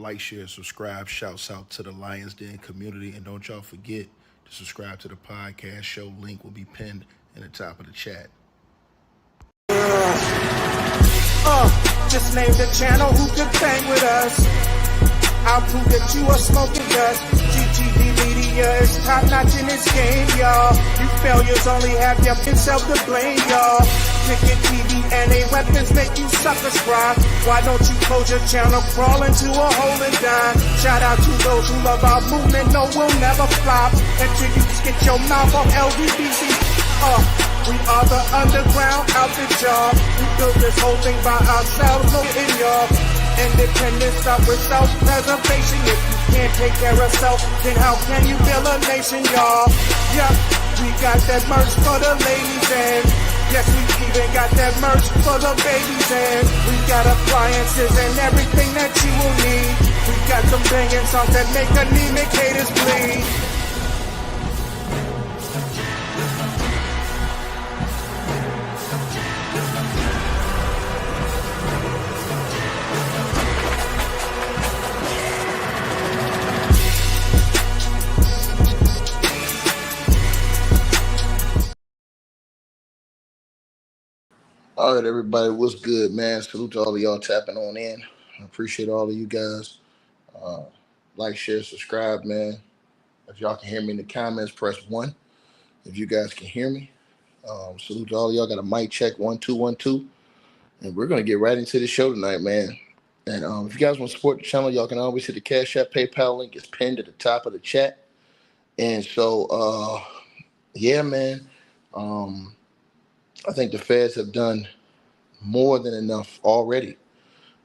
Like, share, subscribe. Shouts out to the Lions Den community. And don't y'all forget to subscribe to the podcast show. Link will be pinned in the top of the chat. Just name the channel who could bang with us. I'll prove that you are smoking dust. GTV Media is top notch in this game, y'all. You failures only have yourself to blame, y'all. Ticket TV and a weapons make you suckers cry. Why don't you close your channel, crawl into a hole and die? Shout out to those who love our movement, no, we'll never flop until you get your mouth off LGBT. We are the underground outfit, y'all. We built this whole thing by ourselves, no in y'all. Independence start with self-preservation. If you can't take care of self, then how can you build a nation, y'all? Yep, we got that merch for the ladies and yes, we even got that merch for the babies and we got appliances and everything that you will need. We got some banging songs that make anemic haters bleed. All right, everybody, what's good, man? Salute to all of y'all tapping on in. I appreciate all of you guys. Like, share, subscribe, man. If y'all can hear me in the comments, press 1. If you guys can hear me, salute to all of y'all. Got a mic check, 1 2 1 2, and we're gonna get right into the show tonight, man. And if you guys want to support the channel, y'all can always hit the Cash App, PayPal link. It's pinned at the top of the chat. And so, yeah, man. I think the feds have done more than enough already.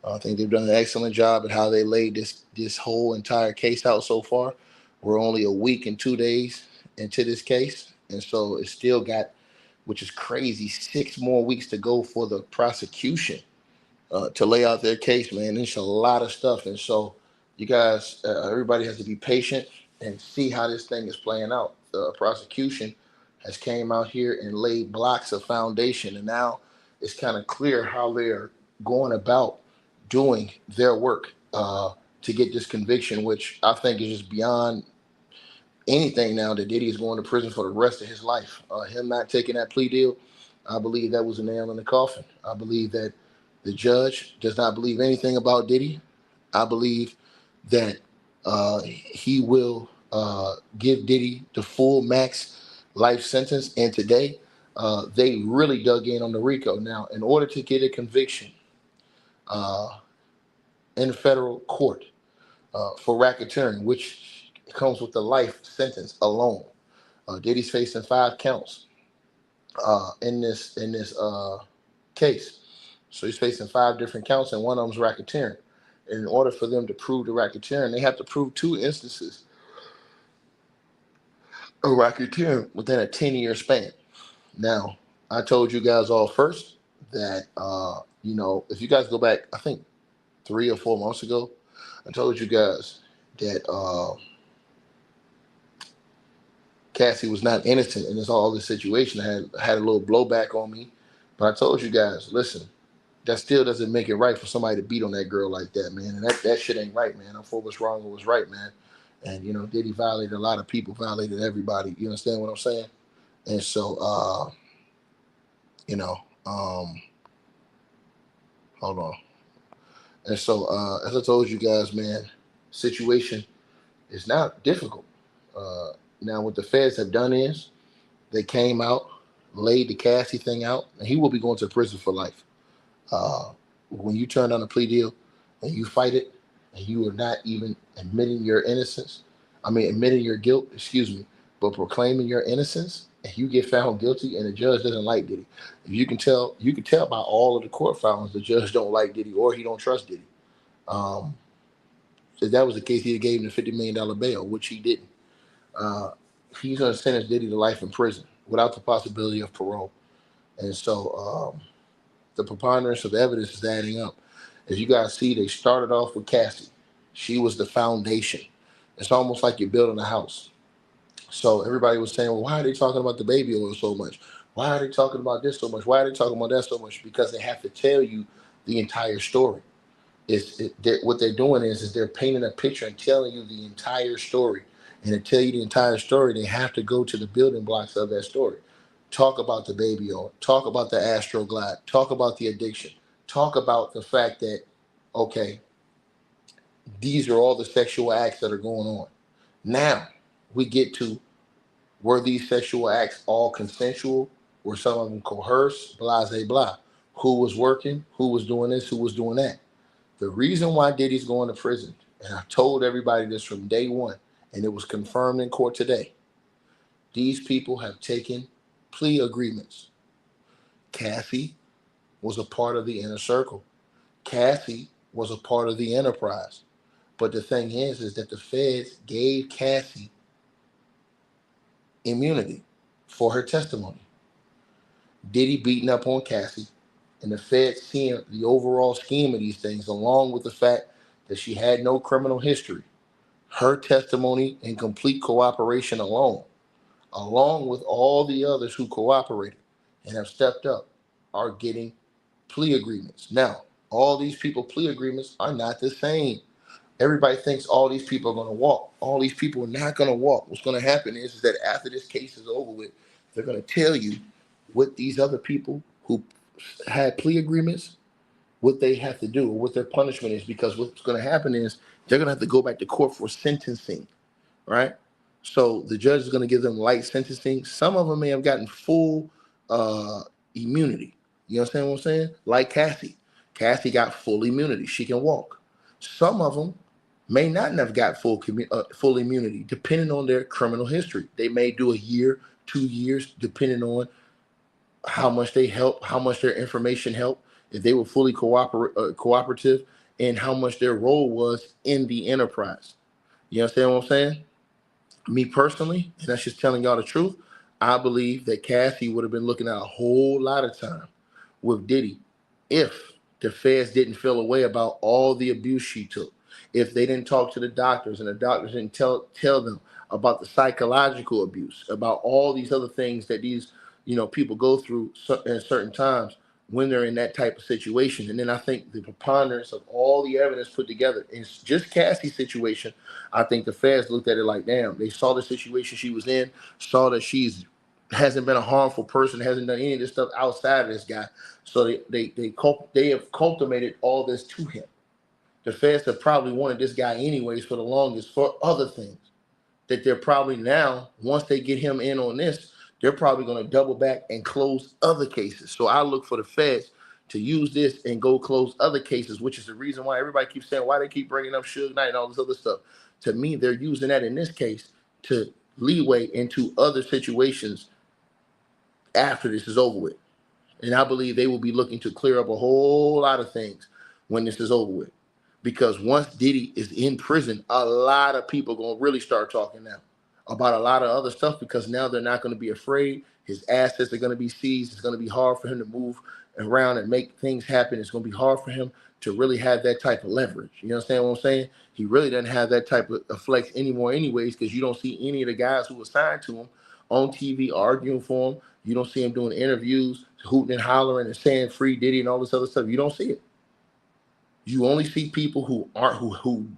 I think they've done an excellent job at how they laid this whole entire case out so far. We're only a week and 2 days into this case, and so it's still got, which is crazy, 6 more weeks to go for the prosecution to lay out their case, man. It's a lot of stuff, and so you guys, everybody has to be patient and see how this thing is playing out. The prosecution has came out here and laid blocks of foundation, and now it's kind of clear how they're going about doing their work to get this conviction, which I think is just beyond anything now that Diddy is going to prison for the rest of his life. Him not taking that plea deal, I believe that was a nail in the coffin. I believe that the judge does not believe anything about Diddy. I believe that he will give Diddy the full max life sentence, and today they really dug in on the RICO. Now, in order to get a conviction in federal court for racketeering, which comes with the life sentence alone, Diddy's facing 5 counts in this case. So he's facing 5 different counts, and one of them is racketeering. And in order for them to prove the racketeering, they have to prove 2 instances of racketeering within a 10-year span. Now, I told you guys all first that, if you guys go back, I think 3 or 4 months ago, I told you guys that Cassie was not innocent in all this situation. I had a little blowback on me, but I told you guys, listen, that still doesn't make it right for somebody to beat on that girl like that, man. And that shit ain't right, man. I'm for what's wrong and what's right, man. And, Diddy violated a lot of people, violated everybody. You understand what I'm saying? And so, hold on. And so, as I told you guys, man, situation is not difficult. Now, what the feds have done is they came out, laid the Cassie thing out, and he will be going to prison for life. When you turn down a plea deal and you fight it, and you are not even admitting your guilt, but proclaiming your innocence, and you get found guilty, and the judge doesn't like Diddy. If you can tell by all of the court filings, the judge don't like Diddy or he don't trust Diddy. If that was the case, he'd gave him the $50 million bail, which he didn't. He's going to sentence Diddy to life in prison without the possibility of parole. And so the preponderance of evidence is adding up. As you guys see, they started off with Cassie. She was the foundation. It's almost like you're building a house. So everybody was saying, well, why are they talking about the baby oil so much? Why are they talking about this so much? Why are they talking about that so much? Because they have to tell you the entire story. What they're doing is they're painting a picture and telling you the entire story. And to tell you the entire story, they have to go to the building blocks of that story. Talk about the baby oil. Talk about the Astroglide. Talk about the addiction. Talk about the fact that, okay, these are all the sexual acts that are going on. Now we get to, were these sexual acts all consensual? Were some of them coerced? Blah, blah, blah. Who was working? Who was doing this? Who was doing that? The reason why Diddy's going to prison, and I told everybody this from day one, and it was confirmed in court today, these people have taken plea agreements. Cassie was a part of the inner circle. Cassie was a part of the enterprise. But the thing is that the feds gave Cassie immunity for her testimony. Diddy beating up on Cassie, and the feds seeing the overall scheme of these things, along with the fact that she had no criminal history. Her testimony and complete cooperation alone, along with all the others who cooperated and have stepped up, are getting plea agreements. Now, all these people plea agreements are not the same. Everybody thinks all these people are going to walk. All these people are not going to walk. What's going to happen is that after this case is over with, they're going to tell you what these other people who had plea agreements, what they have to do, or what their punishment is, because what's going to happen is they're going to have to go back to court for sentencing, right? So the judge is going to give them light sentencing. Some of them may have gotten full immunity. You understand what I'm saying? Like Cassie. Cassie got full immunity. She can walk. Some of them may not have got full immunity, depending on their criminal history. They may do a year, 2 years, depending on how much they help, how much their information helped, if they were fully cooperative, and how much their role was in the enterprise. You understand what I'm saying? Me personally, and that's just telling y'all the truth, I believe that Cassie would have been looking at a whole lot of time with Diddy if the feds didn't feel a way about all the abuse she took. If they didn't talk to the doctors and the doctors didn't tell them about the psychological abuse, about all these other things that these people go through at certain times when they're in that type of situation. And then I think the preponderance of all the evidence put together, in just Cassie's situation, I think the feds looked at it like, damn, they saw the situation she was in, saw that hasn't been a harmful person, hasn't done any of this stuff outside of this guy. So they have cultivated all this to him. The feds have probably wanted this guy anyways for the longest for other things that they're probably now, once they get him in on this, they're probably going to double back and close other cases. So I look for the feds to use this and go close other cases, which is the reason why everybody keeps saying why they keep bringing up Suge Knight and all this other stuff. To me, they're using that in this case to leeway into other situations after this is over with. And I believe they will be looking to clear up a whole lot of things when this is over with. Because once Diddy is in prison, a lot of people are going to really start talking now about a lot of other stuff, because now they're not going to be afraid. His assets are going to be seized. It's going to be hard for him to move around and make things happen. It's going to be hard for him to really have that type of leverage. You understand what I'm saying? He really doesn't have that type of flex anymore anyways, because you don't see any of the guys who were signed to him on TV arguing for him. You don't see him doing interviews, hooting and hollering and saying free Diddy and all this other stuff. You don't see it. You only see people who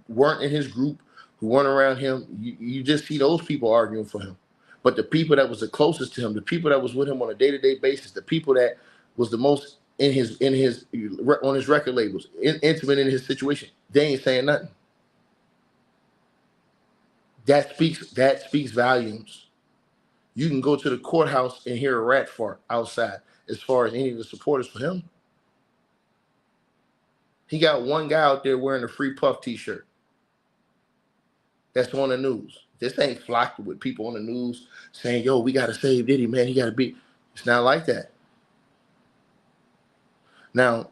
weren't in his group, who weren't around him. You just see those people arguing for him. But the people that was the closest to him, the people that was with him on a day-to-day basis, the people that was the most on his record labels, intimate in his situation, they ain't saying nothing. That speaks volumes. You can go to the courthouse and hear a rat fart outside as far as any of the supporters for him. He got one guy out there wearing a Free Puff t-shirt. That's on the news. This ain't flocked with people on the news saying, yo, we got to save Diddy, man. He got to be. It's not like that. Now,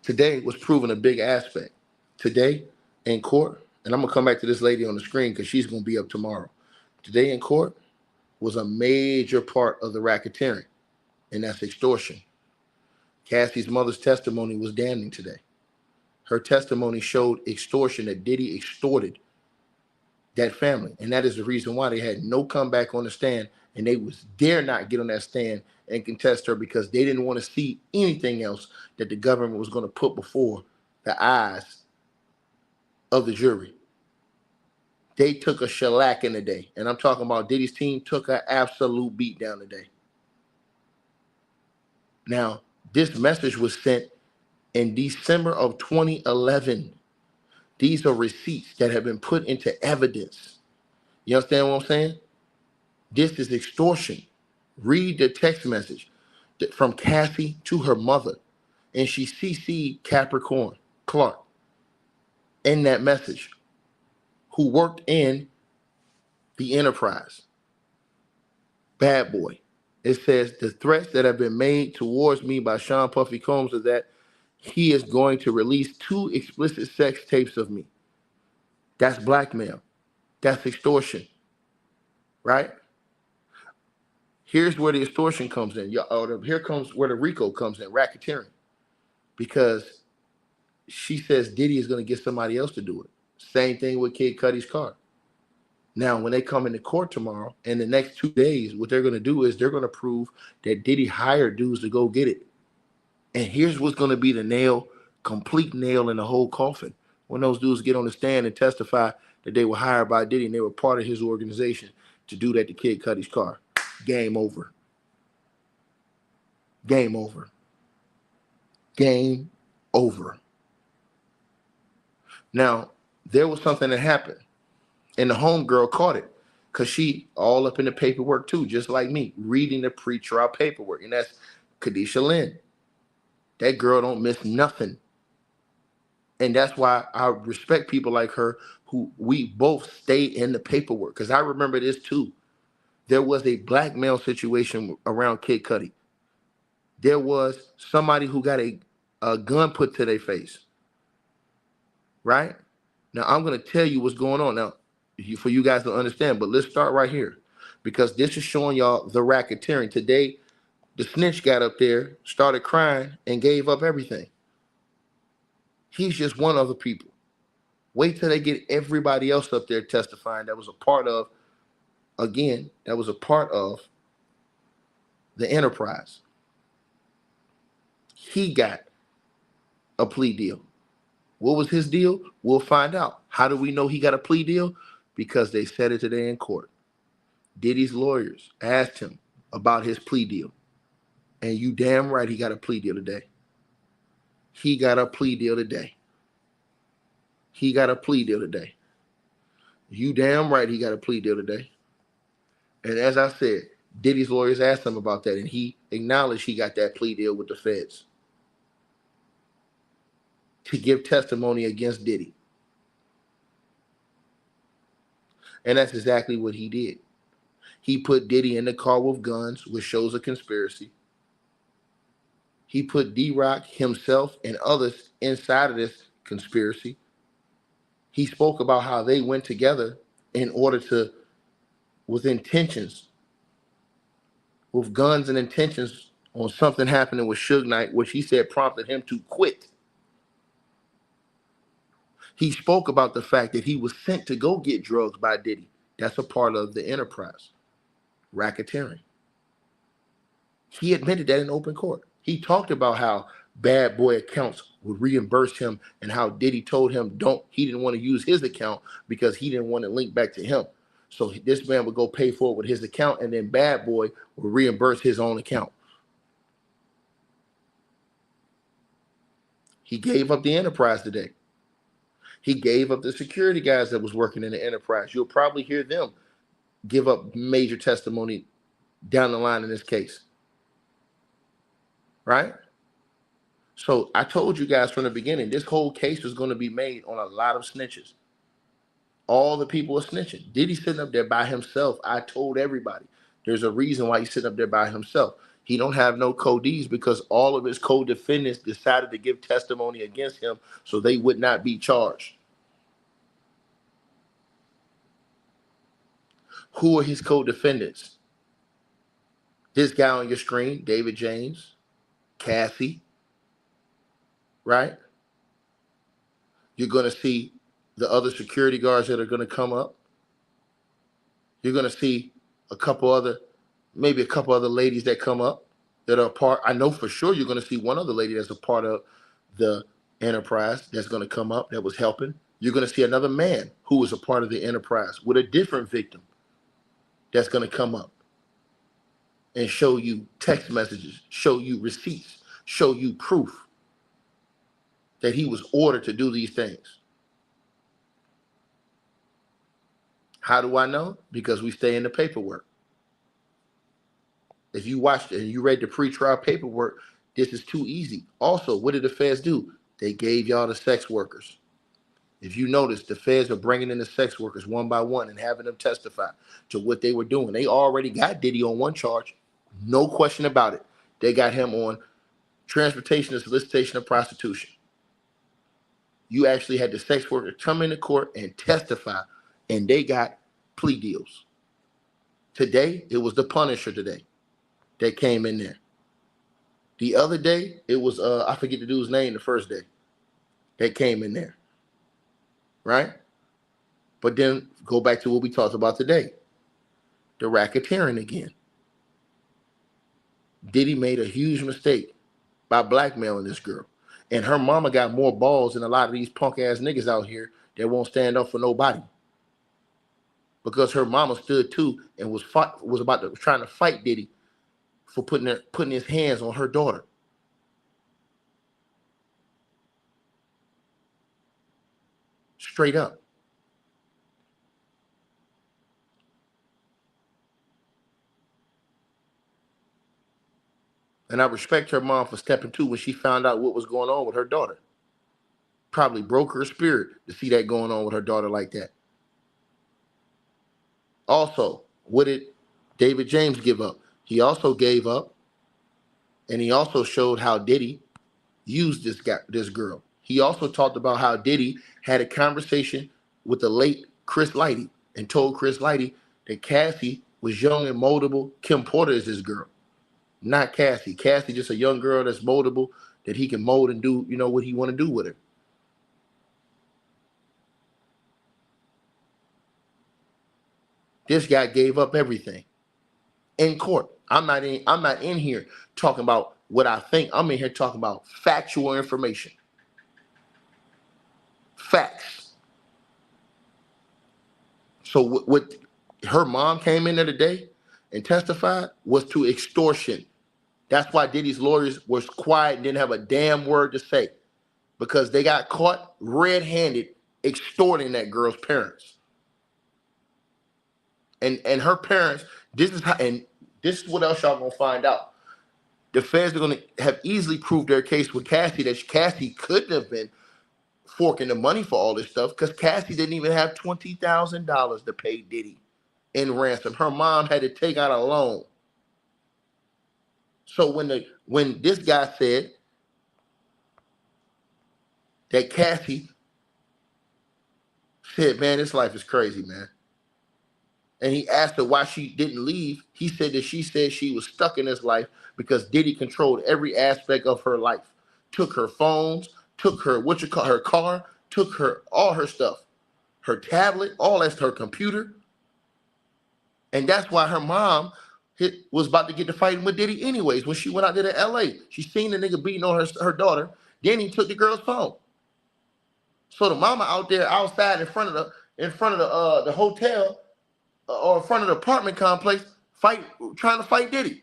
today was proven a big aspect. Today in court, and I'm going to come back to this lady on the screen because she's going to be up tomorrow. Today in court was a major part of the racketeering, and that's extortion. Cassie's mother's testimony was damning today. Her testimony showed extortion, that Diddy extorted that family. And that is the reason why they had no comeback on the stand, and they dare not get on that stand and contest her, because they didn't want to see anything else that the government was going to put before the eyes of the jury. They took a shellac in the day. And I'm talking about Diddy's team took an absolute beat down today. Now, this message was sent in December of 2011. These are receipts that have been put into evidence. You understand what I'm saying? This is extortion. Read the text message from Cassie to her mother. And she CC'd Capricorn Clark in that message, who worked in the enterprise. Bad boy. It says the threats that have been made towards me by Sean Puffy Combs are that he is going to release 2 explicit sex tapes of me. That's blackmail. That's extortion. Right? Here's where the extortion comes in. Here comes where the RICO comes in, racketeering. Because she says Diddy is going to get somebody else to do it. Same thing with Kid Cudi's car. Now, when they come into court tomorrow, in the next 2 days, what they're going to do is they're going to prove that Diddy hired dudes to go get it. And here's what's going to be the complete nail in the whole coffin. When those dudes get on the stand and testify that they were hired by Diddy and they were part of his organization to do that to Kid Cudi's car. Game over. Game over. Game over. Now, there was something that happened. And the homegirl caught it because she all up in the paperwork too, just like me, reading the pre-trial paperwork. And that's Kadisha Lynn. That girl don't miss nothing. And that's why I respect people like her who we both stayed in the paperwork. Because I remember this too. There was a blackmail situation around Kid Cudi. There was somebody who got a gun put to their face. Right? Now, I'm going to tell you what's going on. Now, for you guys to understand, but let's start right here because this is showing y'all the racketeering. Today, the snitch got up there, started crying, and gave up everything. He's just one of the people. Wait till they get everybody else up there testifying that was a part of, again, that was a part of the enterprise. He got a plea deal. What was his deal? We'll find out. How do we know he got a plea deal? Because they said it today in court. Diddy's lawyers asked him about his plea deal. And you damn right he got a plea deal today. He got a plea deal today. He got a plea deal today. You damn right he got a plea deal today. And as I said, Diddy's lawyers asked him about that, and he acknowledged he got that plea deal with the feds to give testimony against Diddy. And that's exactly what he did. He put Diddy in the car with guns, which shows a conspiracy. He put D-Rock, himself, and others inside of this conspiracy. He spoke about how they went together in order to, with intentions, with guns and intentions on something happening with Suge Knight, which he said prompted him to quit. He spoke about the fact that he was sent to go get drugs by Diddy. That's a part of the enterprise, racketeering. He admitted that in open court. He talked about how bad boy accounts would reimburse him and how Diddy told him he didn't want to use his account because he didn't want to link back to him. So this man would go pay for it with his account, and then bad boy would reimburse his own account. He gave up the enterprise today. He gave up the security guys that was working in the enterprise. You'll probably hear them give up major testimony down the line in this case. Right? So I told you guys from the beginning, this whole case was going to be made on a lot of snitches. All the people are snitching. Diddy's sitting up there by himself. I told everybody. There's a reason why he's sitting up there by himself. He don't have no co-Ds because all of his co-defendants decided to give testimony against him so they would not be charged. Who are his co-defendants? This guy on your screen, David James, Cassie, right? You're going to see the other security guards that are going to come up. You're going to see maybe a couple other ladies that come up that are part. I know for sure you're going to see one other lady that's a part of the enterprise that's going to come up that was helping. You're going to see another man who was a part of the enterprise with a different victim that's going to come up and show you text messages, show you receipts, show you proof that he was ordered to do these things. How do I know? Because we stay in the paperwork. If you watched it and you read the pre-trial paperwork, this is too easy. Also, what did the feds do? They gave y'all the sex workers. If you notice, the feds are bringing in the sex workers one by one and having them testify to what they were doing. They already got Diddy on one charge. No question about it. They got him on transportation and solicitation of prostitution. You actually had the sex workers come into court and testify, and they got plea deals. Today, it was the Punisher today that came in there. The other day, it was, I forget the dude's name the first day that came in there, right? But then go back to what we talked about today, the racketeering again. Diddy made a huge mistake by blackmailing this girl. And her mama got more balls than a lot of these punk ass niggas out here that won't stand up for nobody. Because her mama stood too and was trying to fight Diddy for putting his hands on her daughter. Straight up. And I respect her mom for stepping to when she found out what was going on with her daughter. Probably broke her spirit to see that going on with her daughter like that. Also, what did David James give up? He also gave up, and he also showed how Diddy used this girl. He also talked about how Diddy had a conversation with the late Chris Lighty and told Chris Lighty that Cassie was young and moldable. Kim Porter is his girl, not Cassie. Cassie just a young girl that's moldable, that he can mold and do, what he want to do with her. This guy gave up everything in court. I'm not in here talking about what I think. I'm in here talking about factual information. Facts. So what her mom came in there today and testified was to extortion. That's why Diddy's lawyers was quiet and didn't have a damn word to say, because they got caught red-handed extorting that girl's parents. And her parents, this is what else y'all gonna find out. The feds are gonna have easily proved their case with Cassie, that Cassie couldn't have been forking the money for all this stuff, because Cassie didn't even have $20,000 to pay Diddy in ransom. Her mom had to take out a loan. So when this guy said that Cassie said, man, this life is crazy, man, and he asked her why she didn't leave, he said that she said she was stuck in this life because Diddy controlled every aspect of her life. Took her phones, took her, her car, took her, all her stuff. Her tablet, all that's her computer. And that's why her mom was about to get to fighting with Diddy anyways. When she went out there to LA, she seen the nigga beating on her daughter. Then he took the girl's phone. So the mama out there outside in front of the hotel, or in front of the apartment complex, trying to fight Diddy.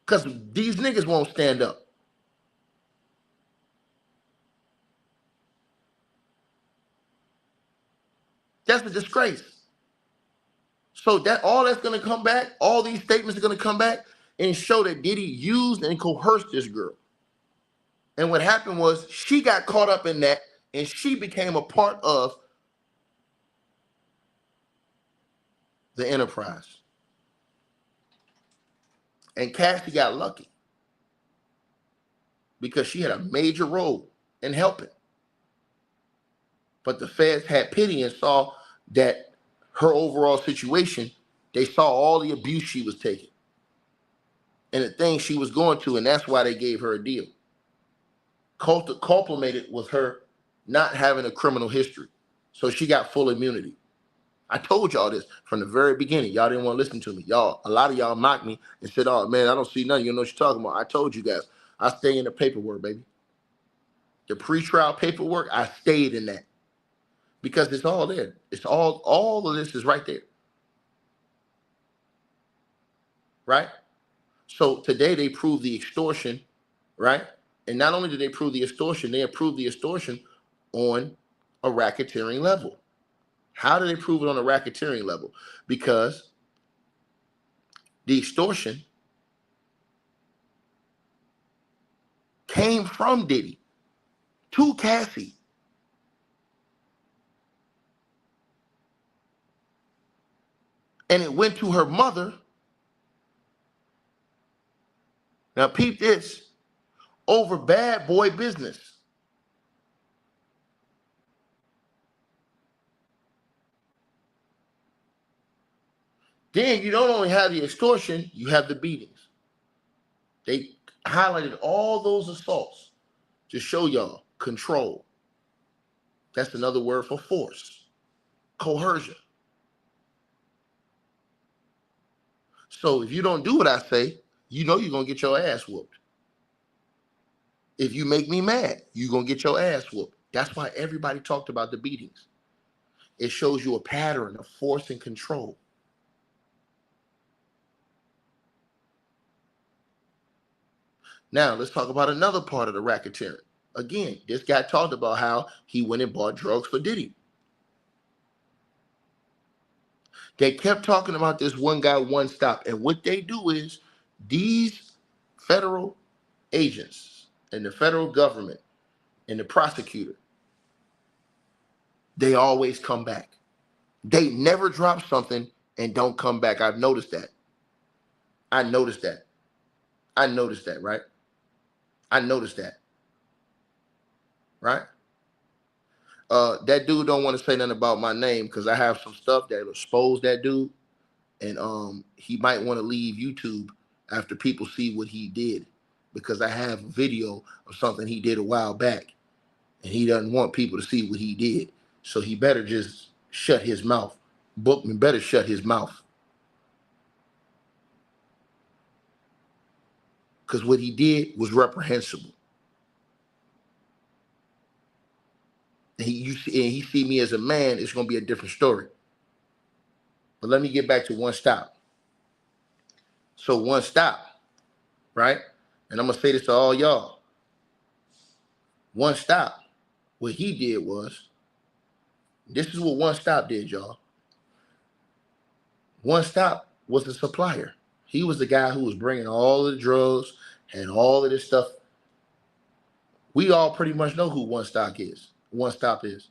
Because these niggas won't stand up. That's a disgrace. So that all that's gonna come back, all these statements are gonna come back and show that Diddy used and coerced this girl. And what happened was she got caught up in that, and she became a part of the enterprise. And Cassie got lucky because she had a major role in helping. But the feds had pity and saw that her overall situation, they saw all the abuse she was taking and the things she was going to, and that's why they gave her a deal. Culminated with her not having a criminal history. So she got full immunity. I told y'all this from the very beginning. Y'all didn't want to listen to me. A lot of y'all mocked me and said, oh man, I don't see nothing. You know what you're talking about. I told you guys, I stay in the paperwork, baby. the pretrial paperwork, I stayed in that because it's all there. It's all of this is right there. Right? So today they proved the extortion, right? And not only did they prove the extortion, they approved the extortion on a racketeering level. How do they prove it on a racketeering level? Because the extortion came from Diddy to Cassie. And it went to her mother. Now peep this, over bad boy business. Then you don't only have the extortion, you have the beatings. They highlighted all those assaults to show y'all control. That's another word for force, coercion. So if you don't do what I say, you know you're going to get your ass whooped. If you make me mad, you're going to get your ass whooped. That's why everybody talked about the beatings. It shows you a pattern of force and control. Now, let's talk about another part of the racketeering. Again, this guy talked about how he went and bought drugs for Diddy. They kept talking about this one guy, one stop. And what they do is these federal agents and the federal government and the prosecutor, they always come back. They never drop something and don't come back. I've noticed that. I noticed that, right? I noticed that. Right? That dude don't want to say nothing about my name because I have some stuff that will expose that dude. And he might want to leave YouTube after people see what he did, because I have a video of something he did a while back, and he doesn't want people to see what he did. So he better just shut his mouth. Bookman better shut his mouth. Because what he did was reprehensible. And he see me as a man, it's going to be a different story. But let me get back to One Stop. So One Stop, right? And I'm going to say this to all y'all. One Stop, what he did was, this is what One Stop did, y'all. One Stop was the supplier. He was the guy who was bringing all of the drugs and all of this stuff. We all pretty much know who One Stop is. One Stop is.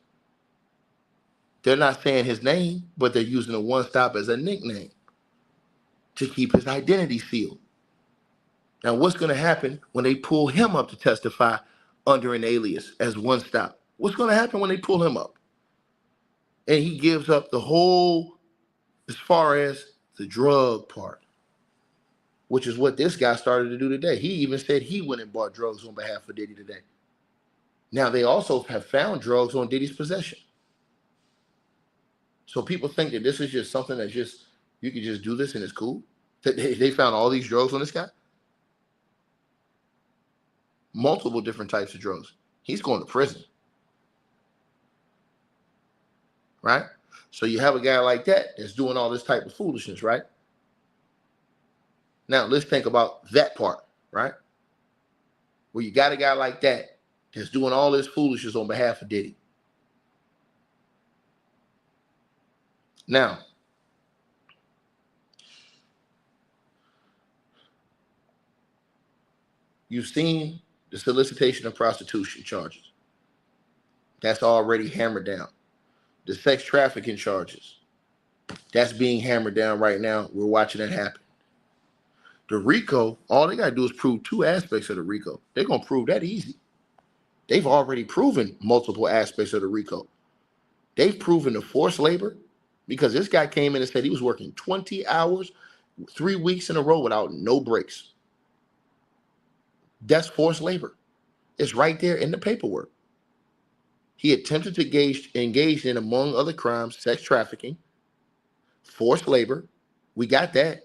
They're not saying his name, but they're using the One Stop as a nickname to keep his identity sealed. Now, what's going to happen when they pull him up to testify under an alias as One Stop? What's going to happen when they pull him up? And he gives up the whole, as far as the drug part, which is what this guy started to do today. He even said he went and bought drugs on behalf of Diddy today. Now, they also have found drugs on Diddy's possession. So people think that this is just something that just, you can just do this and it's cool. They found all these drugs on this guy. Multiple different types of drugs. He's going to prison. Right? So you have a guy like that that's doing all this type of foolishness, right? Now, let's think about that part, right? Where you got a guy like that that's doing all this foolishness on behalf of Diddy. Now, you've seen the solicitation of prostitution charges. That's already hammered down. The sex trafficking charges, that's being hammered down right now. We're watching it happen. The RICO, all they got to do is prove two aspects of the RICO. They're going to prove that easy. They've already proven multiple aspects of the RICO. They've proven the forced labor, because this guy came in and said he was working 20 hours, 3 weeks in a row without no breaks. That's forced labor. It's right there in the paperwork. He attempted to engage in, among other crimes, sex trafficking, forced labor. We got that.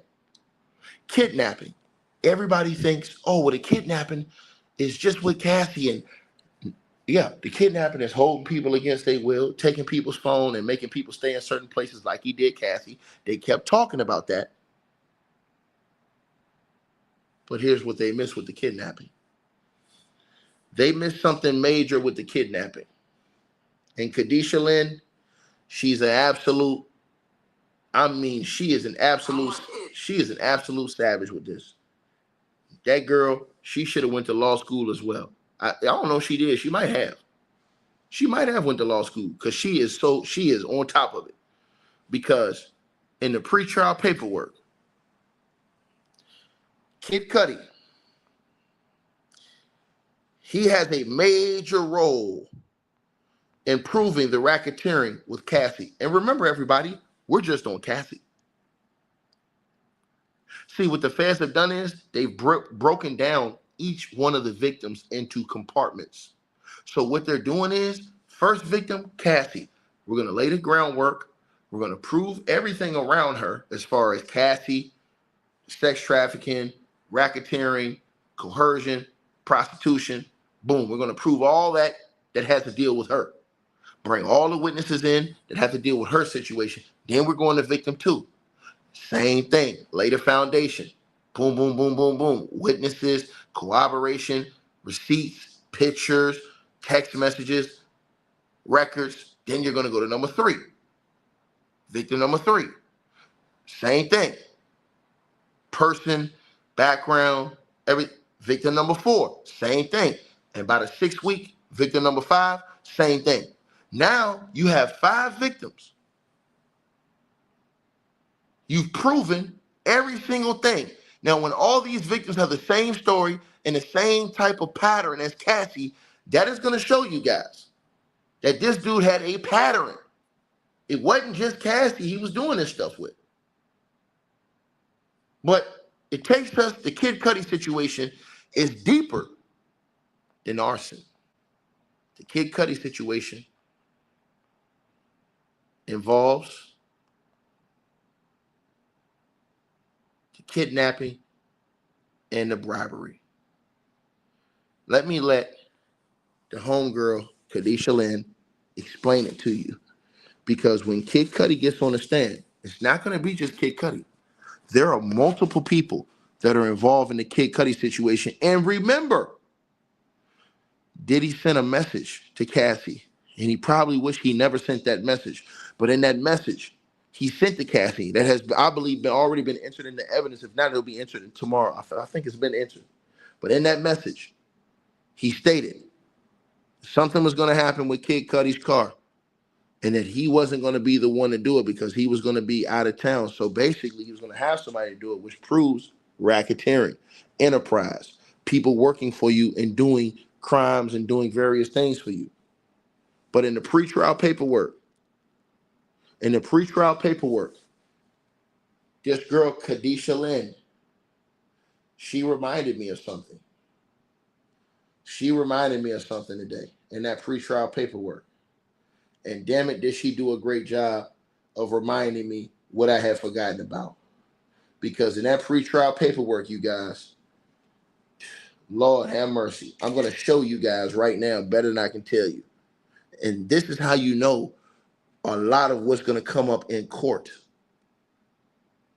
Kidnapping. Everybody thinks, oh, well, the kidnapping is just with Cassie. And Yeah, the kidnapping is holding people against their will, taking people's phone and making people stay in certain places like he did Cassie. They kept talking about that. But here's what they missed with the kidnapping. They missed something major with the kidnapping. And Khadisha Lynn, she's an absolute, I mean, she is an absolute savage with this. That girl, she should have went to law school as well. I don't know if she did. She might have. She might have went to law school because she is on top of it. Because in the pretrial paperwork, Kid Cudi, he has a major role in proving the racketeering with Cassie. And remember, everybody, we're just on Cassie. See, what the feds have done is they've broken down each one of the victims into compartments. So what they're doing is, first victim, Cassie. We're going to lay the groundwork. We're going to prove everything around her as far as Cassie, sex trafficking, racketeering, coercion, prostitution. Boom. We're going to prove all that has to deal with her. Bring all the witnesses in that have to deal with her situation. Then we're going to victim two. Same thing. Lay the foundation. Boom, boom, boom, boom, boom. Witnesses, corroboration, receipts, pictures, text messages, records. Then you're going to go to number three. Victim number three. Same thing. Person, background, victim number four. Same thing. And by the 6th week, victim number 5, same thing. Now you have 5 victims. You've proven every single thing. Now, when all these victims have the same story and the same type of pattern as Cassie, that is going to show you guys that this dude had a pattern. It wasn't just Cassie he was doing this stuff with. But it takes us, the Kid Cudi situation is deeper than arson. The Kid Cudi situation involves the kidnapping and the bribery. Let the homegirl, Khadisha Lynn, explain it to you. Because when Kid Cudi gets on the stand, it's not going to be just Kid Cudi. There are multiple people that are involved in the Kid Cudi situation. And remember, Diddy sent a message to Cassie, and he probably wished he never sent that message. But in that message, he sent to Cassie that has, I believe, already been entered into evidence. If not, it'll be entered tomorrow. I think it's been entered. But in that message, he stated something was going to happen with Kid Cudi's car, and that he wasn't going to be the one to do it because he was going to be out of town. So basically, he was going to have somebody to do it, which proves racketeering, enterprise, people working for you and doing crimes and doing various things for you. But in the pretrial paperwork, this girl, Khadisha Lynn, she reminded me of something. She reminded me of something today in that pretrial paperwork. And damn it, did she do a great job of reminding me what I had forgotten about. Because in that pretrial paperwork, you guys, Lord have mercy. I'm going to show you guys right now better than I can tell you. And this is how you know a lot of what's going to come up in court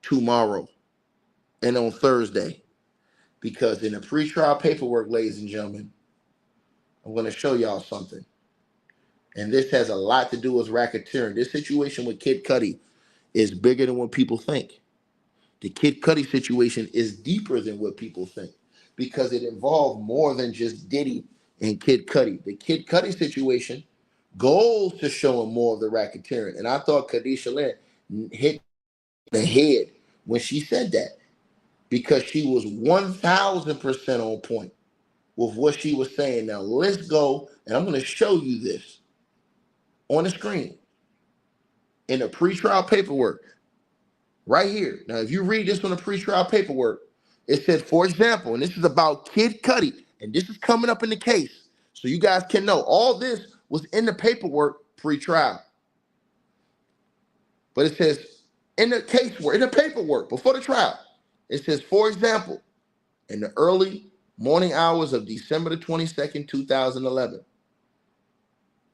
tomorrow and on Thursday. Because in the pretrial paperwork, ladies and gentlemen, I'm going to show y'all something. And this has a lot to do with racketeering. This situation with Kid Cudi is bigger than what people think. The Kid Cudi situation is deeper than what people think because it involved more than just Diddy and Kid Cudi. The Kid Cudi situation goes to showing more of the racketeering. And I thought Khadisha Lynn hit the head when she said that because she was 1,000% on point with what she was saying. Now, let's go, and I'm going to show you this on the screen in the pretrial paperwork right here. Now, if you read this on the pretrial paperwork, it says, for example, and this is about Kid Cudi, and this is coming up in the case, so you guys can know all this was in the paperwork pre-trial. But it says in the paperwork before the trial, it says, for example, in the early morning hours of December the 22nd, 2011,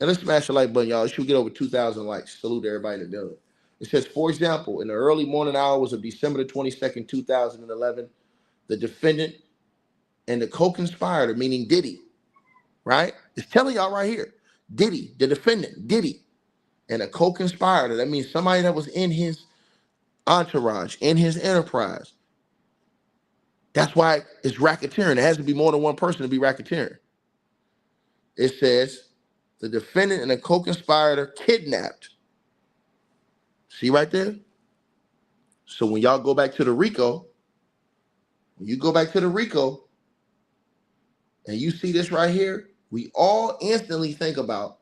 And let's smash the like button, y'all. It should get over 2,000 likes. Salute everybody in the building. It says, for example, in the early morning hours of December the 22nd, 2011, the defendant and the co-conspirator, meaning Diddy, right? It's telling y'all right here. Diddy, the defendant, Diddy, and a co-conspirator. That means somebody that was in his entourage, in his enterprise. That's why it's racketeering. It has to be more than one person to be racketeering. It says the defendant and a co-conspirator kidnapped. See right there? So when y'all go back to the RICO, when you go back to the RICO and you see this right here, we all instantly think about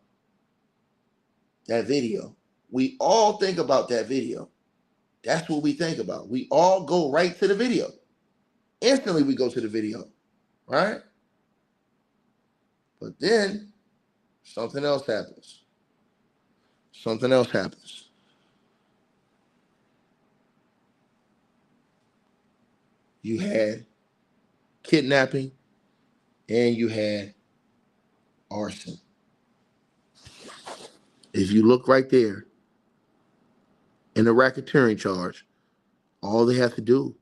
that video. We all think about that video. That's what we think about. We all go right to the video. Instantly we go to the video, right? But then something else happens. Something else happens. You had kidnapping and you had arson. If you look right there in the racketeering charge, all they have to do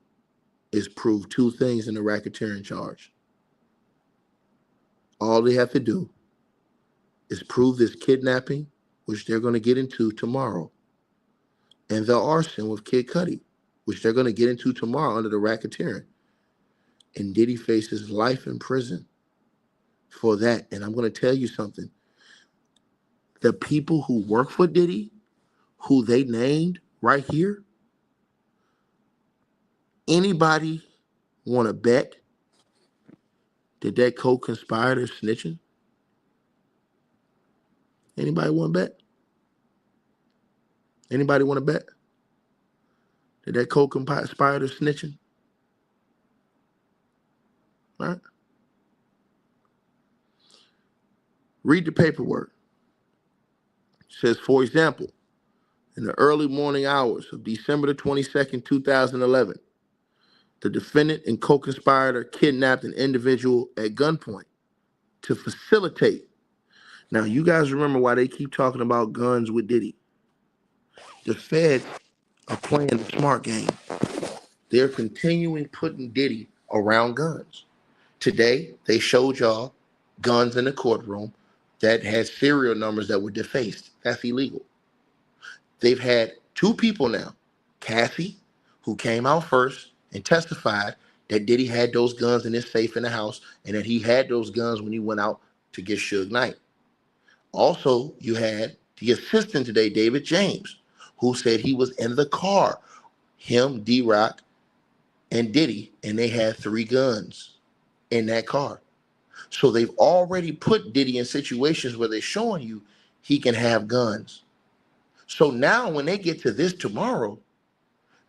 is prove two things in the racketeering charge. All they have to do is prove this kidnapping, which they're going to get into tomorrow, and the arson with Kid Cudi, which they're going to get into tomorrow under the racketeering. And Diddy faces life in prison for that. And I'm going to tell you something. The people who work for Diddy, who they named right here, anybody want to bet that that co-conspirator is snitching? Anybody want to bet? Anybody want to bet that that co-conspirator is snitching? Right? Read the paperwork. It says, for example, in the early morning hours of December the 22nd, 2011, the defendant and co-conspirator kidnapped an individual at gunpoint to facilitate. Now, you guys remember why they keep talking about guns with Diddy. The feds are playing the smart game. They're continuing putting Diddy around guns. Today, they showed y'all guns in the courtroom that had serial numbers that were defaced. That's illegal. They've had two people now, Cassie, who came out first and testified that Diddy had those guns in his safe in the house and that he had those guns when he went out to get Suge Knight. Also, you had the assistant today, David James, who said he was in the car, him, D-Rock, and Diddy, and they had 3 guns in that car. So they've already put Diddy in situations where they're showing you he can have guns. So now when they get to this tomorrow,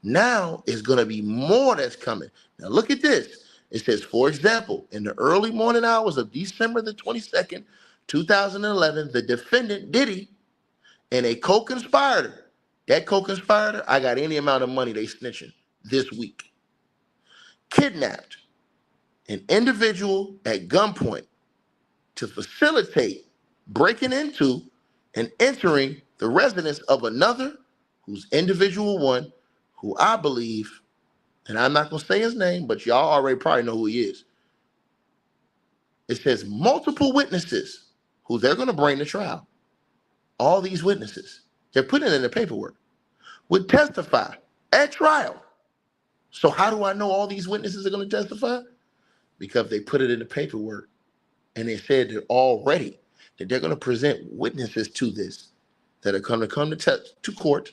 now is going to be more that's coming. Now look at this. It says, for example, in the early morning hours of December the 22nd, 2011, the defendant, Diddy, and a co-conspirator, that co-conspirator, I got any amount of money they snitching this week, kidnapped an individual at gunpoint to facilitate breaking into and entering the residence of another who's individual one, who I believe, and I'm not going to say his name, but y'all already probably know who he is. It says multiple witnesses who they're going to bring to trial. All these witnesses, they're putting it in the paperwork, would testify at trial. So how do I know all these witnesses are going to testify? Because they put it in the paperwork and they said that already that they're going to present witnesses to this that are going to come to court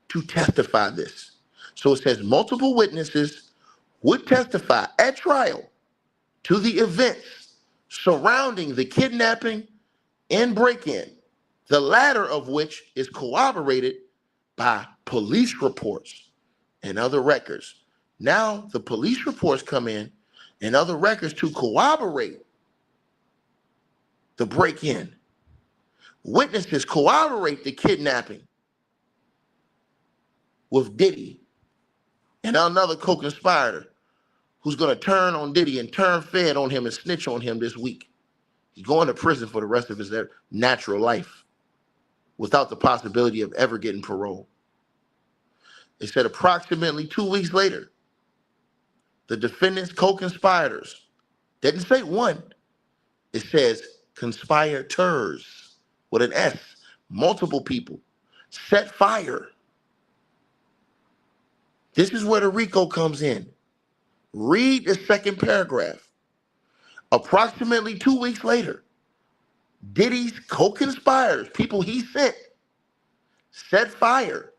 to testify this. So it says multiple witnesses would testify at trial to the events surrounding the kidnapping and break-in, the latter of which is corroborated by police reports and other records. Now the police reports come in and other records to corroborate the break-in. Witnesses corroborate the kidnapping with Diddy and another co-conspirator who's going to turn on Diddy and turn fed on him and snitch on him this week. He's going to prison for the rest of his natural life without the possibility of ever getting parole. It said approximately 2 weeks later, the defendant's co-conspirators, didn't say one, it says conspirators with an S, multiple people, set fire. This is where the RICO comes in. Read the second paragraph. Approximately 2 weeks later, Diddy's co-conspirators, people he sent, set fire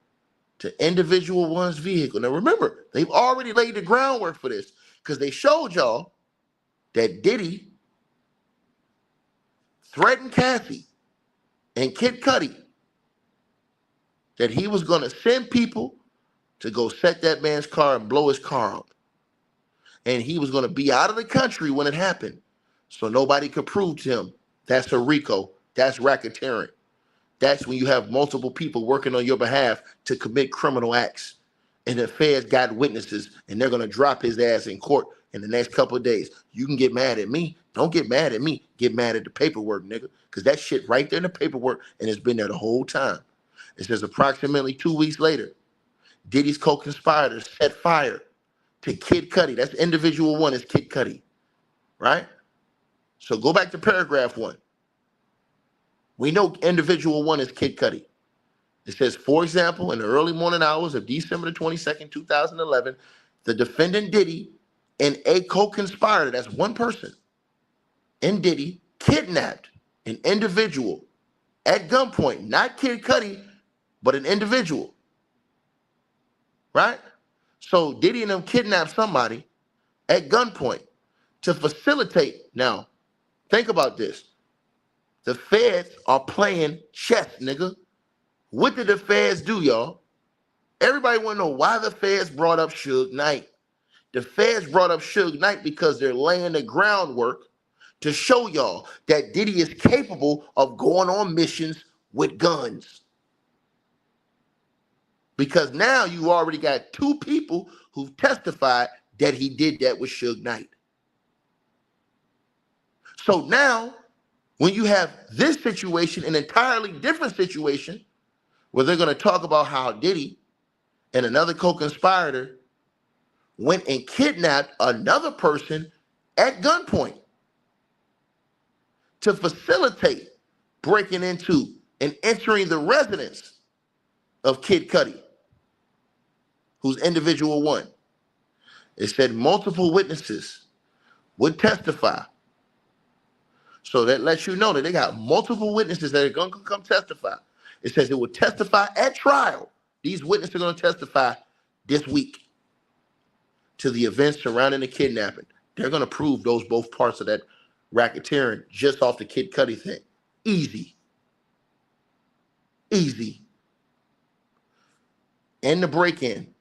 to individual one's vehicle. Now remember, they've already laid the groundwork for this because they showed y'all that Diddy threatened Cassie and Kid Cudi that he was going to send people to go set that man's car and blow his car up. And he was going to be out of the country when it happened. So nobody could prove to him that's a RICO, that's racketeering. That's when you have multiple people working on your behalf to commit criminal acts. And the feds got witnesses and they're going to drop his ass in court in the next couple of days. You can get mad at me. Don't get mad at me. Get mad at the paperwork, nigga. Because that shit right there in the paperwork and it's been there the whole time. It says approximately 2 weeks later, Diddy's co-conspirators set fire to Kid Cudi. That's individual one is Kid Cudi, right? So go back to paragraph 1. We know individual one is Kid Cudi. It says, for example, in the early morning hours of December the 22nd, 2011, the defendant Diddy and a co-conspirator, that's one person, and Diddy kidnapped an individual at gunpoint, not Kid Cudi, but an individual, right? So Diddy and them kidnapped somebody at gunpoint to facilitate. Now, think about this. The feds are playing chess, nigga. What did the feds do, y'all? Everybody want to know why the feds brought up Suge Knight. The feds brought up Suge Knight because they're laying the groundwork to show y'all that Diddy is capable of going on missions with guns. Because now you already got 2 people who've testified that he did that with Suge Knight. So now, when you have this situation, an entirely different situation, where they're going to talk about how Diddy and another co-conspirator went and kidnapped another person at gunpoint to facilitate breaking into and entering the residence of Kid Cudi, who's individual one. It said multiple witnesses would testify. So that lets you know that they got multiple witnesses that are going to come testify. It says it will testify at trial. These witnesses are going to testify this week to the events surrounding the kidnapping. They're going to prove those both parts of that racketeering just off the Kid Cudi thing. Easy. Easy. And the break-in,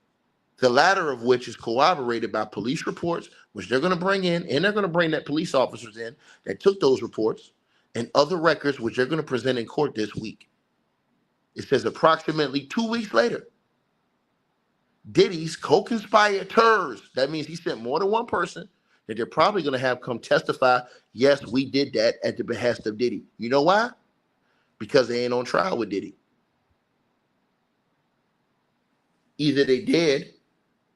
the latter of which is corroborated by police reports, which they're going to bring in, and they're going to bring that police officers in that took those reports, and other records which they're going to present in court this week. It says approximately 2 weeks later, Diddy's co-conspirators, that means he sent more than one person, that they're probably going to have come testify, yes, we did that at the behest of Diddy. You know why? Because they ain't on trial with Diddy. Either they did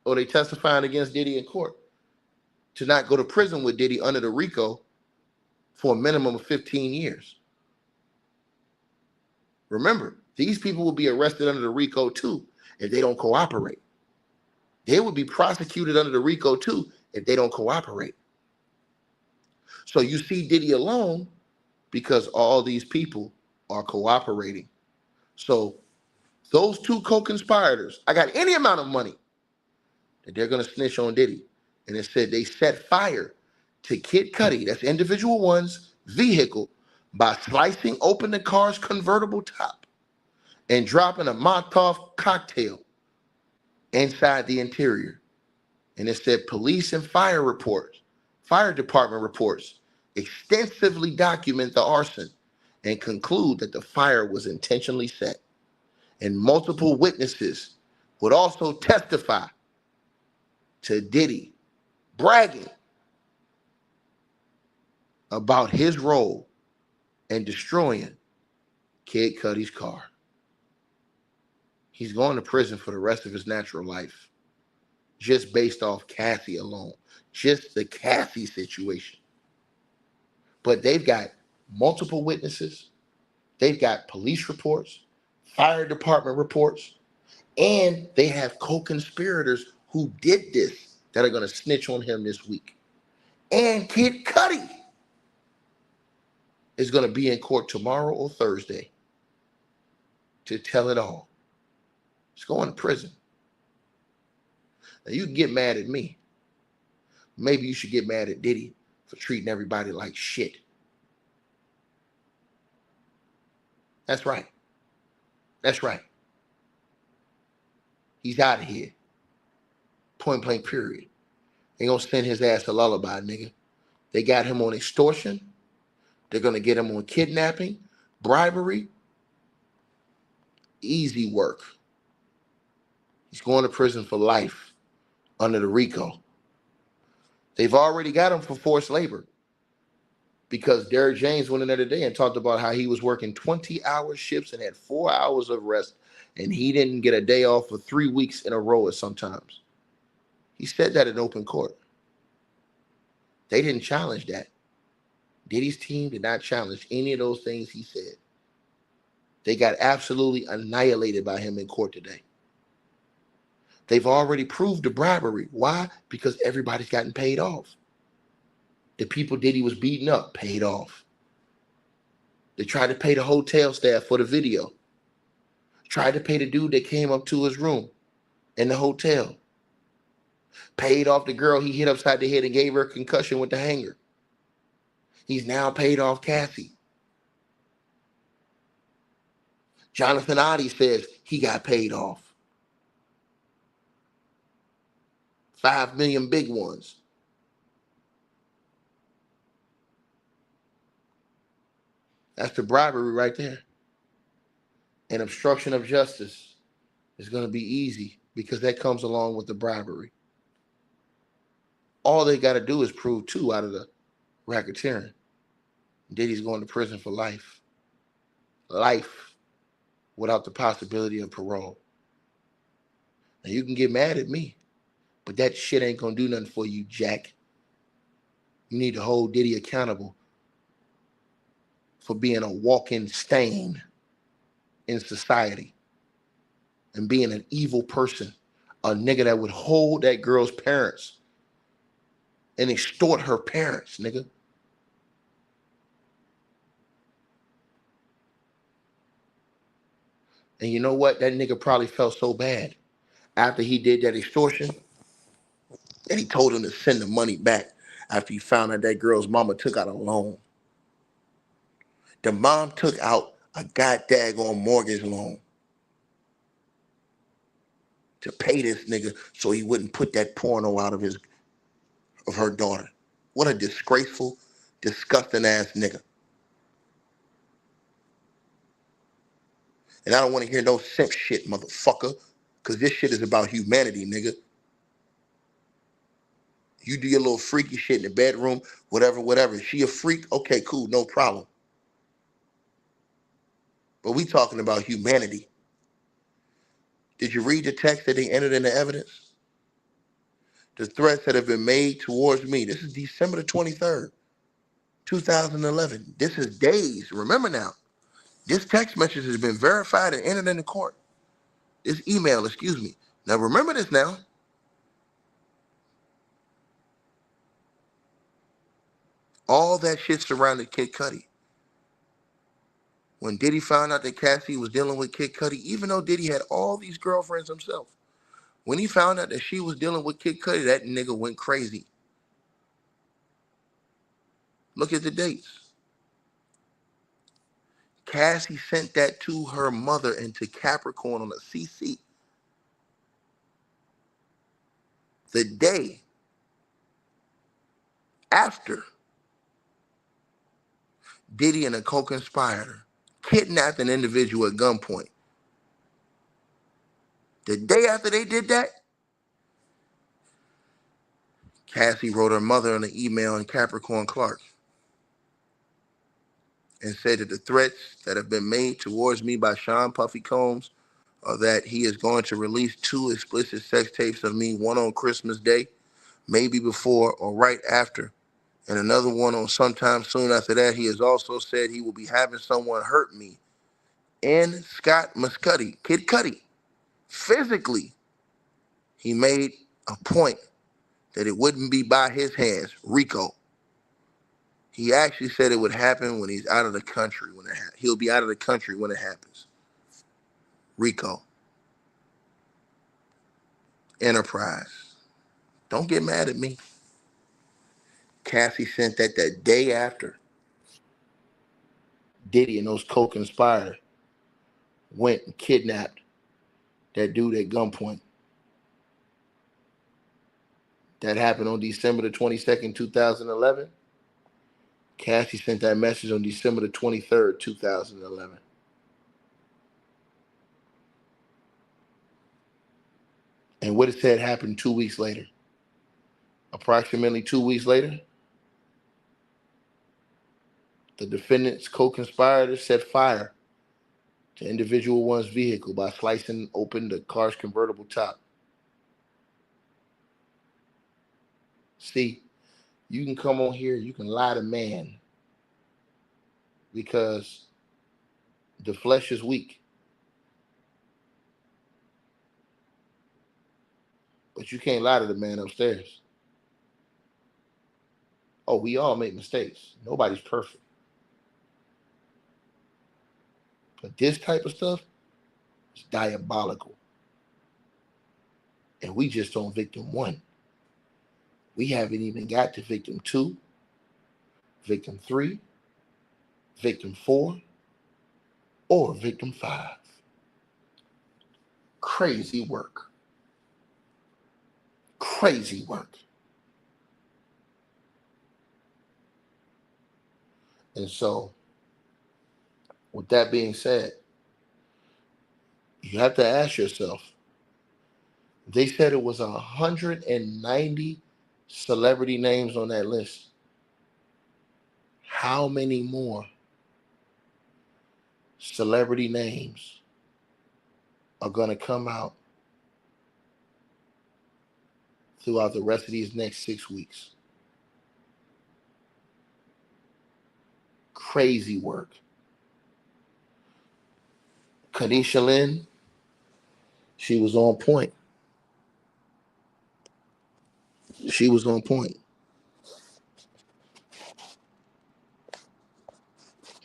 or they testifying against Diddy in court to not go to prison with Diddy under the RICO for a minimum of 15 years. Remember, these people will be arrested under the RICO too if they don't cooperate. They would be prosecuted under the RICO too if they don't cooperate. So you see Diddy alone because all these people are cooperating. So those 2 co-conspirators, I got any amount of money that they're going to snitch on Diddy. And it said they set fire to Kid Cudi, that's individual one's vehicle, by slicing open the car's convertible top and dropping a Molotov cocktail inside the interior. And it said police and fire department reports extensively document the arson and conclude that the fire was intentionally set. And multiple witnesses would also testify to Diddy bragging about his role in destroying Kid Cudi's car. He's going to prison for the rest of his natural life, just based off Cassie alone, just the Cassie situation. But they've got multiple witnesses, they've got police reports, fire department reports, and they have co-conspirators who did this that are going to snitch on him this week. And Kid Cudi is going to be in court tomorrow or Thursday to tell it all. He's going to prison. Now, you can get mad at me. Maybe you should get mad at Diddy for treating everybody like shit. That's right. That's right. He's out of here. Point blank period. They gonna send his ass a lullaby, nigga. They got him on extortion. They're gonna get him on kidnapping, bribery. Easy work. He's going to prison for life under the RICO. They've already got him for forced labor because Derrick James went in there today and talked about how he was working 20-hour shifts and had 4 hours of rest, and he didn't get a day off for 3 weeks in a row at sometimes. He said that in open court. They didn't challenge that. Diddy's team did not challenge any of those things he said. They got absolutely annihilated by him in court today. They've already proved the bribery. Why? Because everybody's gotten paid off. The people Diddy was beating up paid off. They tried to pay the hotel staff for the video. Tried to pay the dude that came up to his room in the hotel. Paid off the girl he hit upside the head and gave her a concussion with the hanger. He's now paid off Cassie. Jonathan Oddie says he got paid off. 5 million big ones. That's the bribery right there. And obstruction of justice is going to be easy because that comes along with the bribery. All they got to do is prove 2 out of the racketeering. Diddy's going to prison for life. Life without the possibility of parole. Now you can get mad at me, but that shit ain't going to do nothing for you, Jack. You need to hold Diddy accountable for being a walking stain in society and being an evil person, a nigga that would hold that girl's parents and extort her parents, nigga. And you know what? That nigga probably felt so bad after he did that extortion that he told him to send the money back after he found out that girl's mama took out a loan. The mom took out a goddamn mortgage loan to pay this nigga so he wouldn't put that porno out of her daughter. What a disgraceful, disgusting ass nigga. And I don't want to hear no simp shit, motherfucker, because this shit is about humanity, nigga. You do your little freaky shit in the bedroom, whatever. She a freak? Okay, cool, no problem. But we talking about humanity. Did you read the text that they entered into evidence? The threats that have been made towards me. This is December the 23rd, 2011. This is days. Remember now, this text message has been verified and entered into court. This email, excuse me. Now remember this now. All that shit surrounded Kid Cudi. When Diddy found out that Cassie was dealing with Kid Cudi, even though Diddy had all these girlfriends himself, when he found out that she was dealing with Kid Cudi, that nigga went crazy. Look at the dates. Cassie sent that to her mother and to Capricorn on a CC. The day after Diddy and a co-conspirator kidnapped an individual at gunpoint. The day after they did that, Cassie wrote her mother an email in Capricorn Clark. and said that the threats that have been made towards me by Sean Puffy Combs are that he is going to release 2 explicit sex tapes of me, one on Christmas Day, maybe before or right after, and another one on sometime soon after that. He has also said he will be having someone hurt me and Scott Muscuddy, Kid Cudi, physically. He made a point that it wouldn't be by his hands, RICO. He actually said it would happen when he's out of the country. He'll be out of the country when it happens. RICO. Enterprise. Don't get mad at me. Cassie sent that day after Diddy and those co-conspirators went and kidnapped that dude at gunpoint. That happened on December the 22nd, 2011. Cassie sent that message on December the 23rd, 2011. And what it said happened 2 weeks later. Approximately 2 weeks later, the defendant's co-conspirators set fire to individual one's vehicle by slicing open the car's convertible top. See, you can come on here, you can lie to man because the flesh is weak. But you can't lie to the man upstairs. Oh, we all make mistakes. Nobody's perfect. But this type of stuff is diabolical. And we just on victim 1. We haven't even got to victim 2, victim 3, victim 4, or victim 5. Crazy work. Crazy work. And so, with that being said, you have to ask yourself, they said it was 190 celebrity names on that list. How many more celebrity names are going to come out throughout the rest of these next 6 weeks? Crazy work. Kanisha Lynn, she was on point. She was on point.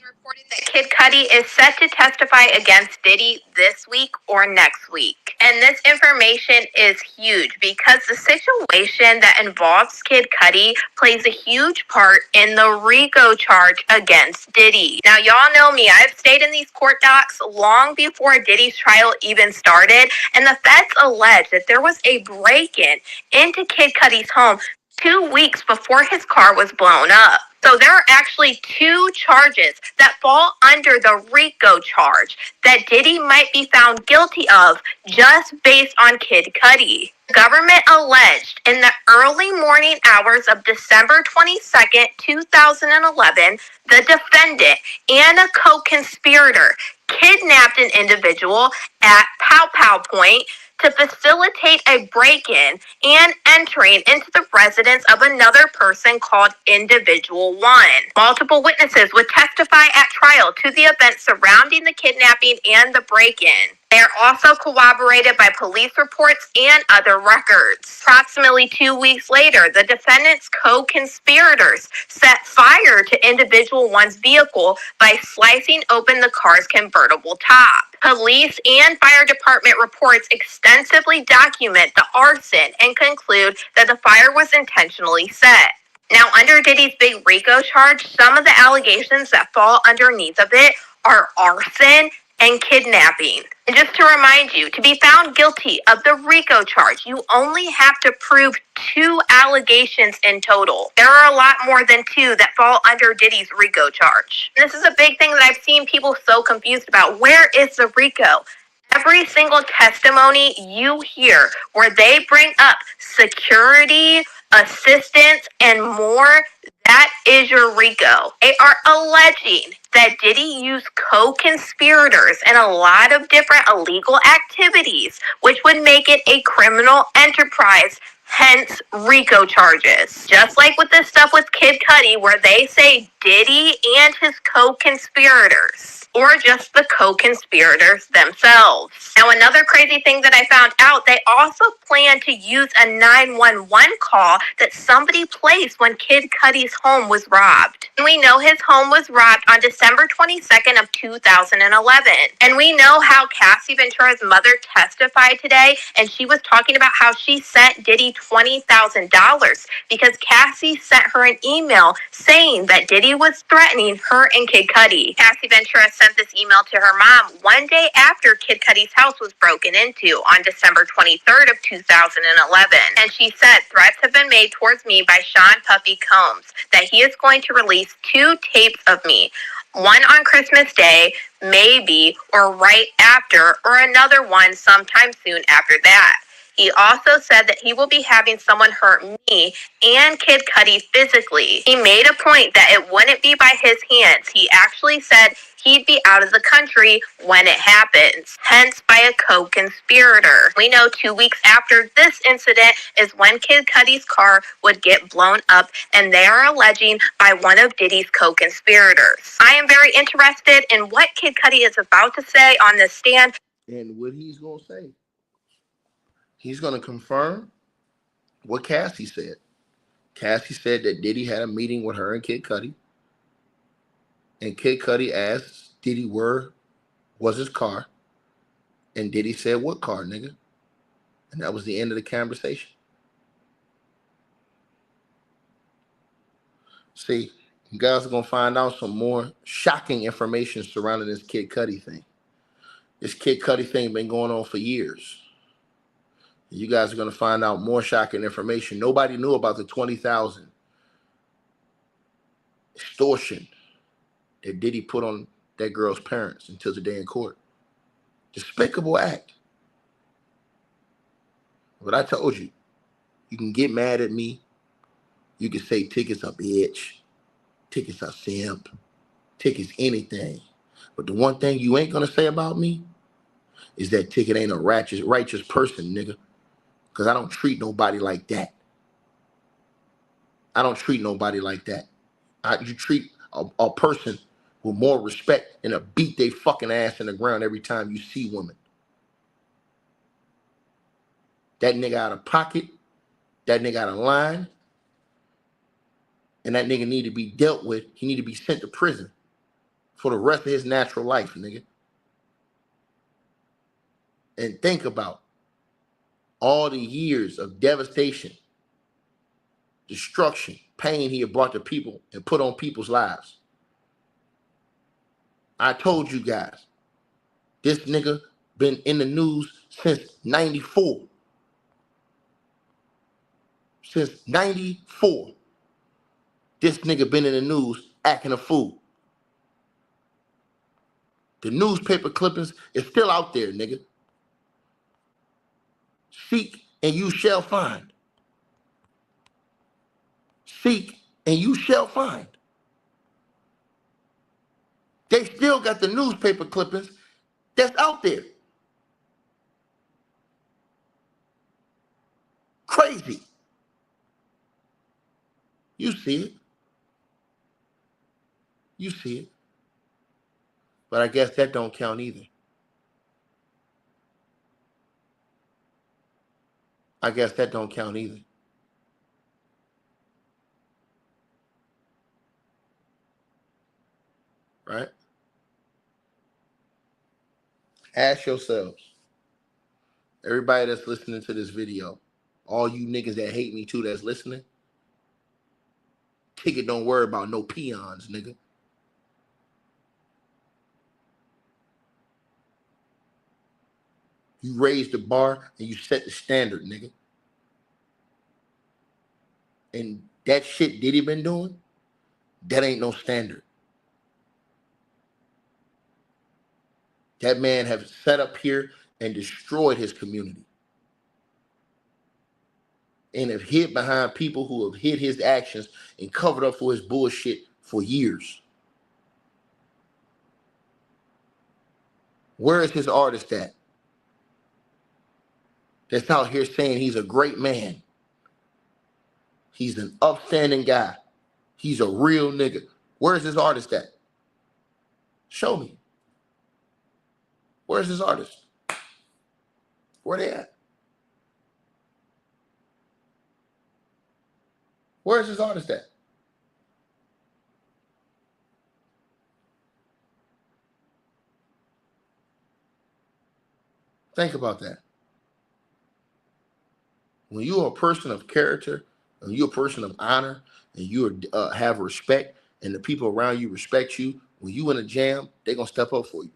Reported that Kid Cudi is set to testify against Diddy this week or next week. And this information is huge because the situation that involves Kid Cudi plays a huge part in the RICO charge against Diddy. Now, y'all know me. I've stayed in these court docs long before Diddy's trial even started, and the feds allege that there was a break-in into Kid Cudi's home 2 weeks before his car was blown up. So there are actually 2 charges that fall under the RICO charge that Diddy might be found guilty of just based on Kid Cudi. The government alleged in the early morning hours of December 22nd, 2011, the defendant and a co-conspirator kidnapped an individual at Pow Pow Point to facilitate a break-in and entering into the residence of another person called Individual 1. Multiple witnesses would testify at trial to the events surrounding the kidnapping and the break-in. They are also corroborated by police reports and other records. Approximately 2 weeks later, the defendant's co-conspirators set fire to Individual 1's vehicle by slicing open the car's convertible top. Police and fire department reports extensively document the arson and conclude that the fire was intentionally set. Now, under Diddy's big RICO charge, some of the allegations that fall underneath of it are arson and kidnapping. And just to remind you, to be found guilty of the RICO charge, you only have to prove 2 allegations in total. There are a lot more than 2 that fall under Diddy's RICO charge. And this is a big thing that I've seen people so confused about. Where is the RICO? Every single testimony you hear where they bring up security, assistance, and more, that is your RICO. They are alleging that Diddy used co-conspirators in a lot of different illegal activities, which would make it a criminal enterprise. Hence, RICO charges. Just like with this stuff with Kid Cudi, where they say Diddy and his co-conspirators, or just the co-conspirators themselves. Now, another crazy thing that I found out, they also plan to use a 911 call that somebody placed when Kid Cudi's home was robbed. And we know his home was robbed on December 22nd of 2011. And we know how Cassie Ventura's mother testified today, and she was talking about how she sent Diddy $20,000 because Cassie sent her an email saying that Diddy was threatening her and Kid Cudi. Cassie Ventura sent this email to her mom one day after Kid Cudi's house was broken into on December 23rd of 2011. And she said, threats have been made towards me by Sean Puffy Combs that he is going to release 2 tapes of me. One on Christmas Day, maybe, or right after, or another one sometime soon after that. He also said that he will be having someone hurt me and Kid Cudi physically. He made a point that it wouldn't be by his hands. He actually said he'd be out of the country when it happens, hence by a co-conspirator. We know 2 weeks after this incident is when Kid Cudi's car would get blown up, and they are alleging by one of Diddy's co-conspirators. I am very interested in what Kid Cudi is about to say on this stand. And what he's going to say. He's going to confirm what Cassie said. Cassie said that Diddy had a meeting with her and Kid Cudi. And Kid Cudi asked Diddy where was his car. And Diddy said, what car, nigga? And that was the end of the conversation. See, you guys are going to find out some more shocking information surrounding this Kid Cudi thing. This Kid Cudi thing been going on for years. You guys are going to find out more shocking information. Nobody knew about the 20,000 extortion that Diddy put on that girl's parents until the day in court. Despicable act. But I told you, you can get mad at me. You can say tickets are bitch. Tickets are simp. Tickets anything. But the one thing you ain't going to say about me is that Ticket ain't a righteous person, nigga. Because I don't treat nobody like that. I don't treat nobody like that. You treat a person with more respect than to beat their fucking ass in the ground every time you see women. That nigga out of pocket. That nigga out of line. And that nigga need to be dealt with. He need to be sent to prison for the rest of his natural life, nigga. And think about all the years of devastation, destruction, pain he had brought to people and put on people's lives. I told you guys, this nigga been in the news since 94. Since 94. This nigga been in the news acting a fool. The newspaper clippings is still out there, nigga. Seek and you shall find. Seek and you shall find. They still got the newspaper clippings that's out there. Crazy. You see it. You see it. But I guess that don't count either. I guess that don't count either. Right? Ask yourselves, everybody that's listening to this video, all you niggas that hate me too that's listening, Ticket don't worry about no peons, nigga. You raise the bar and you set the standard, nigga. And that shit Diddy been doing, that ain't no standard. That man have set up here and destroyed his community. And have hid behind people who have hid his actions and covered up for his bullshit for years. Where is his artist at? That's out here saying he's a great man. He's an upstanding guy. He's a real nigga. Where's his artist at? Show me. Where's his artist? Where they at? Where's his artist at? Think about that. When you're a person of character, and you're a person of honor, and you have respect, and the people around you respect you, when you in a jam, they're going to step up for you.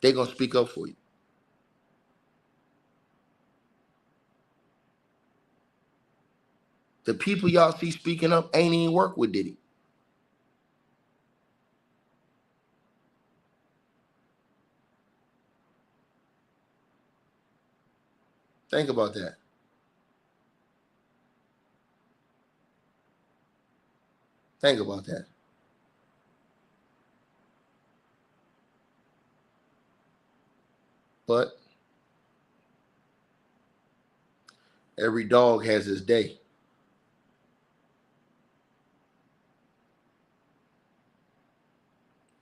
They're going to speak up for you. The people y'all see speaking up ain't even work with Diddy. Think about that. Think about that. But every dog has his day.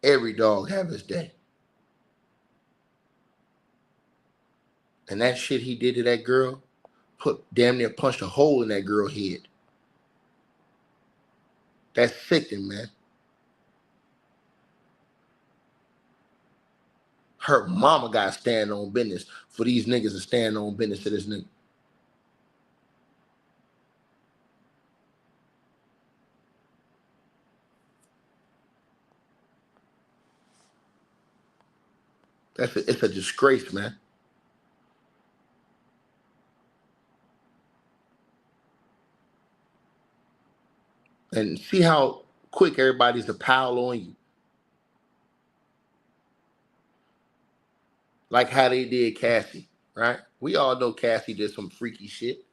Every dog have his day. And that shit he did to that girl, damn near punched a hole in that girl's head. That's sickening, man. Her mama got to stand on business for these niggas to stand on business to this nigga. It's a disgrace, man. And see how quick everybody's to pile on you. Like how they did Cassie, right? We all know Cassie did some freaky shit.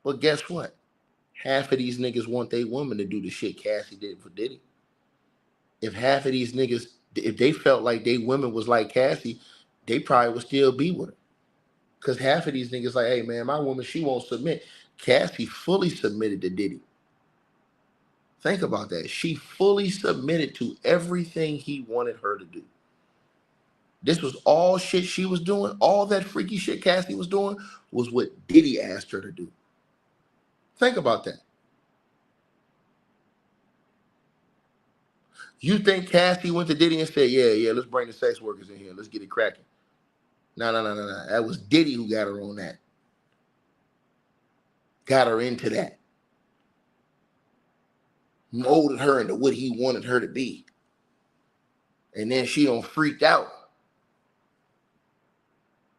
But guess what? Half of these niggas want their woman to do the shit Cassie did for Diddy. If half of these niggas, if they felt like they women was like Cassie, they probably would still be with her. Because half of these niggas like, hey man, my woman, she won't submit. Cassie fully submitted to Diddy. Think about that. She fully submitted to everything he wanted her to do. This was all shit she was doing. All that freaky shit Cassie was doing was what Diddy asked her to do. Think about that. You think Cassie went to Diddy and said, yeah, let's bring the sex workers in here. Let's get it cracking. No. That was Diddy who got her on that. Got her into that. Molded her into what he wanted her to be. And then she done freaked out.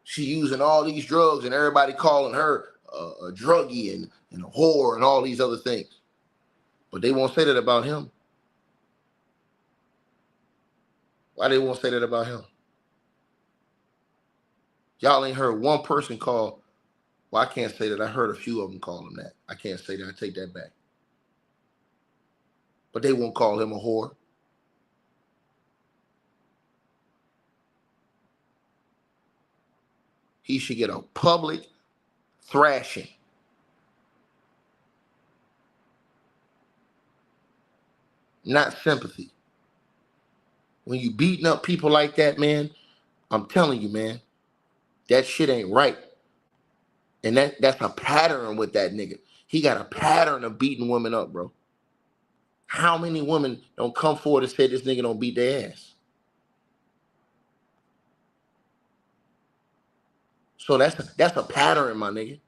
She using all these drugs and everybody calling her a druggie and a whore and all these other things. But they won't say that about him. Why they won't say that about him? Y'all ain't heard one person call. Well, I can't say that. I heard a few of them call him that. I can't say that. I take that back. But they won't call him a whore. He should get a public thrashing. Not sympathy. When you beating up people like that, man, I'm telling you, man, that shit ain't right. And that's a pattern with that nigga. He got a pattern of beating women up, bro. How many women don't come forward and say this nigga don't beat their ass? So that's a pattern, my nigga.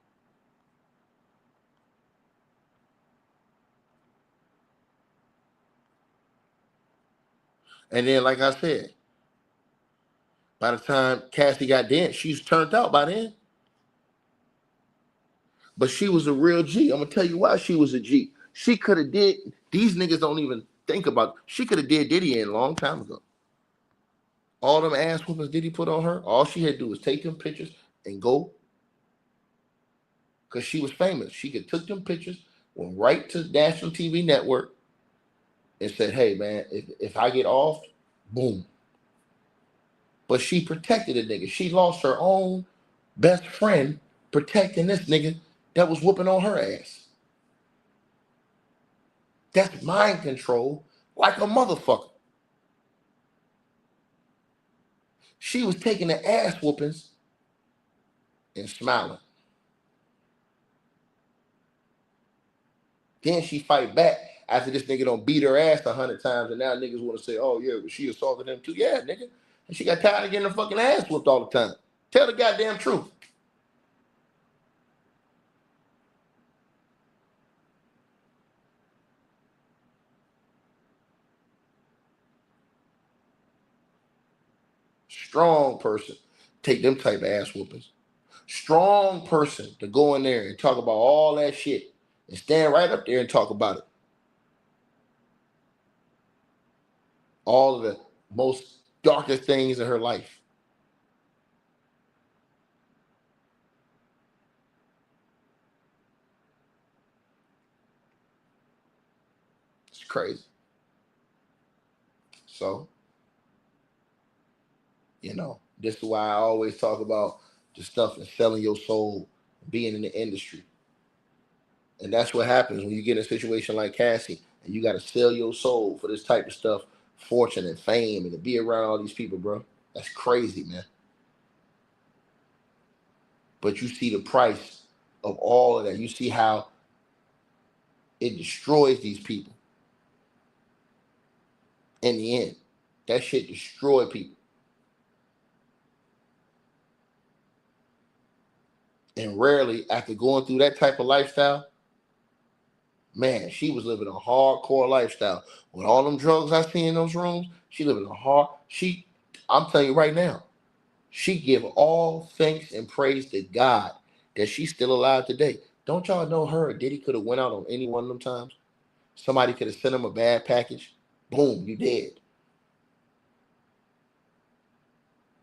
And then, like I said, by the time Cassie got dead, she's turned out by then. But she was a real G. I'm gonna tell you why she was a G. She could have did. These niggas don't even think about. She could have did Diddy in a long time ago. All them ass whoopings Diddy put on her. All she had to do was take them pictures and go. Because she was famous. She could took them pictures, went right to national TV network, and said, hey man, if I get off, boom. But she protected a nigga. She lost her own best friend protecting this nigga that was whooping on her ass. That's mind control like a motherfucker. She was taking the ass whoopings and smiling. Then she fight back after this nigga don't beat her ass 100 times, and now niggas want to say, oh yeah, but she assaulted him too. Yeah, nigga. And she got tired of getting her fucking ass whooped all the time. Tell the goddamn truth. Strong person take them type of ass whoopings. Strong person to go in there and talk about all that shit and stand right up there and talk about it. All of the most darkest things in her life. It's crazy. So, this is why I always talk about the stuff and selling your soul, being in the industry. And that's what happens when you get in a situation like Cassie and you got to sell your soul for this type of stuff, fortune and fame, and to be around all these people, bro. That's crazy, man. But you see the price of all of that. You see how it destroys these people in the end. That shit destroy people. And rarely, after going through that type of lifestyle, man, she was living a hardcore lifestyle. With all them drugs I see in those rooms, she living I'm telling you right now, she give all thanks and praise to God that she's still alive today. Don't y'all know her or Diddy could have went out on any one of them times? Somebody could have sent him a bad package. Boom, you dead.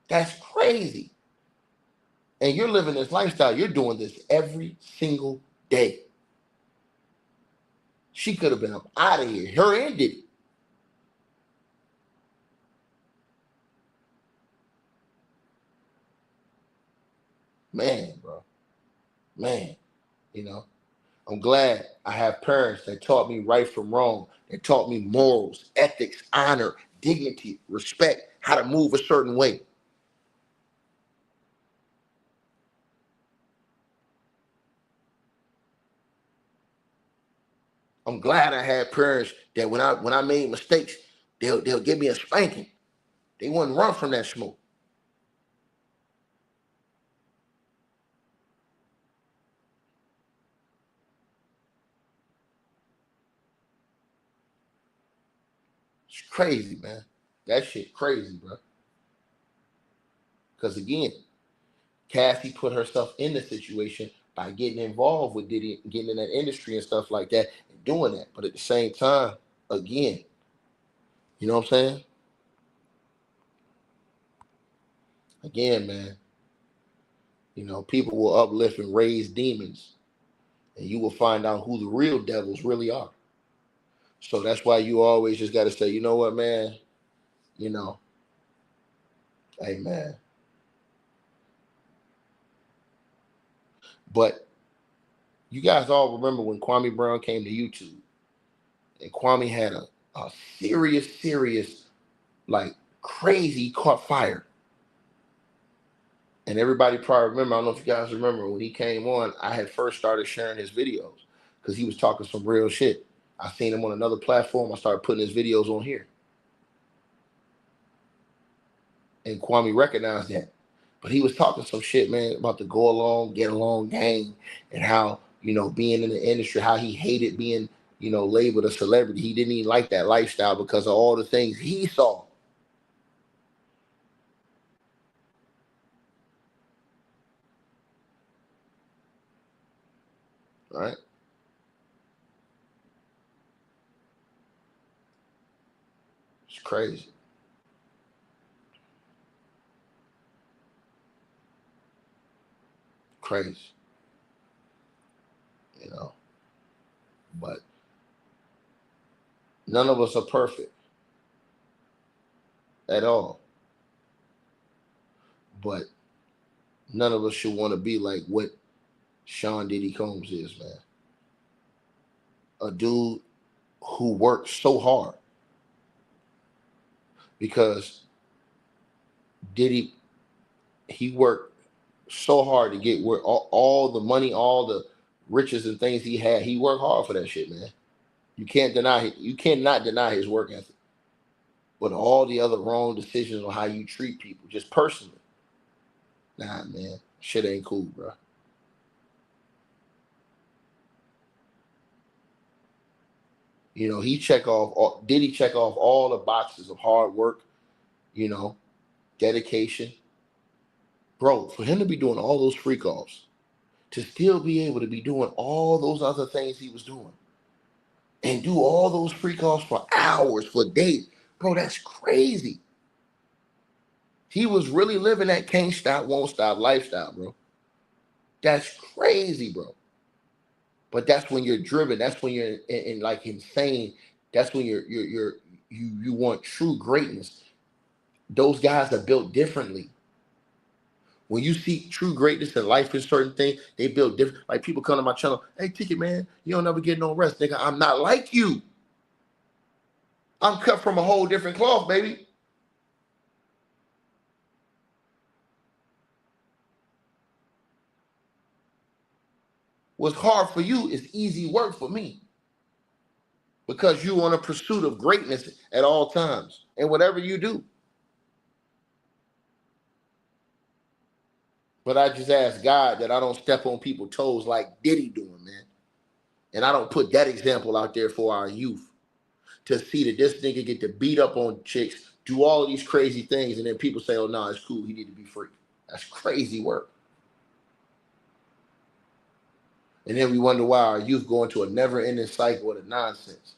That's crazy. And you're living this lifestyle. You're doing this every single day. She could have been up out of here. Her and Diddy. Man, bro. Man, I'm glad I have parents that taught me right from wrong, that taught me morals, ethics, honor, dignity, respect, how to move a certain way. I'm glad I had parents that when I made mistakes, they'll give me a spanking. They wouldn't run from that smoke. It's crazy, man. That shit crazy, bro. Because again, Cassie put herself in the situation by getting involved with Diddy, getting in that industry and stuff like that, and doing that. But at the same time, again, you know what I'm saying? Again, man, people will uplift and raise demons, and you will find out who the real devils really are. So that's why you always just got to say, you know what, man, hey, man. But you guys all remember when Kwame Brown came to YouTube, and Kwame had a serious, like crazy caught fire. And everybody probably remember, I don't know if you guys remember, when he came on, I had first started sharing his videos because he was talking some real shit. I seen him on another platform. I started putting his videos on here. And Kwame recognized that. But he was talking some shit, man, about the go along, get along gang, and how, being in the industry, how he hated being, labeled a celebrity. He didn't even like that lifestyle because of all the things he saw. Right? It's crazy. Crazy. But None of us are perfect at all. But none of us should want to be like what Sean Diddy Combs is, man. A dude who worked so hard. Because Diddy, he worked so hard to get where all the money, all the riches and things he had. He worked hard for that shit, man. You can't deny it. You cannot deny his work ethic. But all the other wrong decisions on how you treat people, just personally, nah, man, shit ain't cool, bro. You know, Diddy check off all the boxes of hard work, you know, dedication. Bro, for him to be doing all those free calls, to still be able to be doing all those other things he was doing, and do all those free calls for hours, for days, bro, that's crazy. He was really living that can't stop, won't stop lifestyle, bro. That's crazy, bro. But that's when you're driven. That's when you're in like insane. That's when you want true greatness. Those guys are built differently. When you seek true greatness in life is certain things, they build different. Like people come to my channel, hey, Ticket Man, you don't ever get no rest. Nigga, I'm not like you. I'm cut from a whole different cloth, baby. What's hard for you is easy work for me. Because you're on a pursuit of greatness at all times. And whatever you do. But I just ask God that I don't step on people's toes like Diddy doing, man. And I don't put that example out there for our youth. To see that this nigga get to beat up on chicks, do all of these crazy things, and then people say, oh, no, it's cool. He need to be free. That's crazy work. And then we wonder why our youth go into a never-ending cycle of nonsense.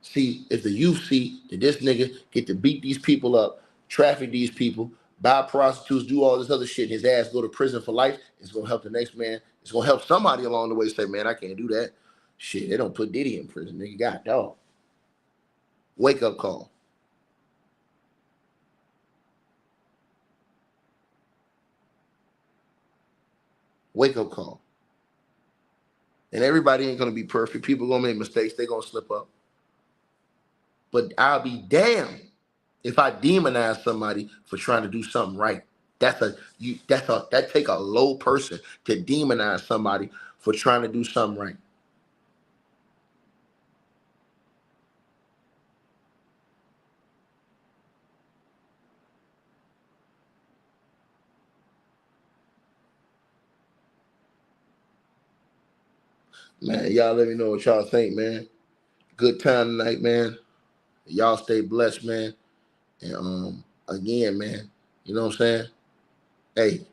See, if the youth see that this nigga get to beat these people up, traffic these people, buy prostitutes, do all this other shit, and his ass go to prison for life, it's going to help the next man. It's going to help somebody along the way say, man, I can't do that. Shit, they don't put Diddy in prison. Nigga, God, dog. Wake up call. Wake up call. And everybody ain't going to be perfect. People going to make mistakes. They're going to slip up. But I'll be damned if I demonize somebody for trying to do something right. That take a low person to demonize somebody for trying to do something right. Man, y'all let me know what y'all think, man. Good time tonight, man. Y'all stay blessed, man. And again, man, you know what I'm saying? Hey,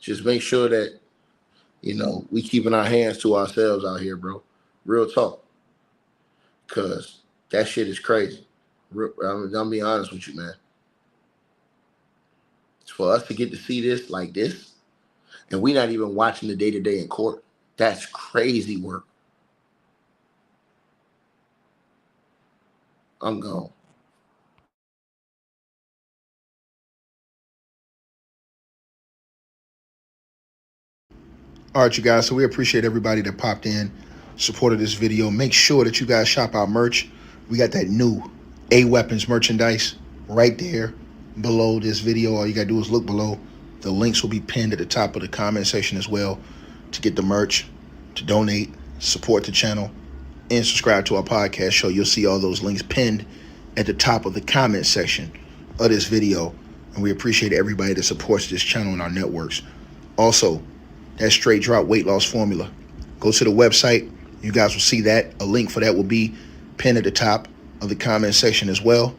just make sure that, you know, we keeping our hands to ourselves out here, bro. Real talk. Because that shit is crazy. I'm being honest with you, man. It's for us to get to see this like this, and we not even watching the day-to-day in court. That's crazy work. I'm gone. All right, you guys. So we appreciate everybody that popped in, supported this video. Make sure that you guys shop our merch. We got that new A-Weapons merchandise right there below this video. All you got to do is look below. The links will be pinned at the top of the comment section as well to get the merch, to donate, support the channel, and subscribe to our podcast show. You'll see all those links pinned at the top of the comment section of this video. And we appreciate everybody that supports this channel and our networks. Also, that straight drop weight loss formula. Go to the website. You guys will see that. A link for that will be pinned at the top of the comment section as well.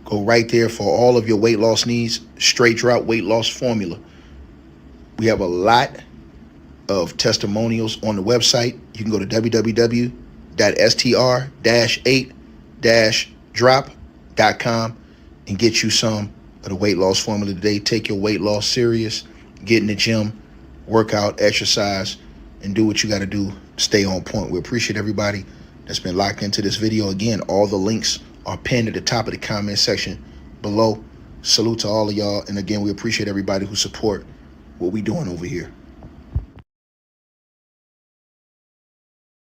Go right there for all of your weight loss needs. Straight drop weight loss formula. We have a lot of testimonials on the website. You can go to www.str-8-drop.com and get you some of the weight loss formula today. Take your weight loss serious. Get in the gym. Work out, exercise, and do what you got to do. Stay on point. We appreciate everybody. that's been locked into this video. Again, all the links are pinned at the top of the comment section below. Salute to all of y'all. And again, we appreciate everybody who support what we doing over here.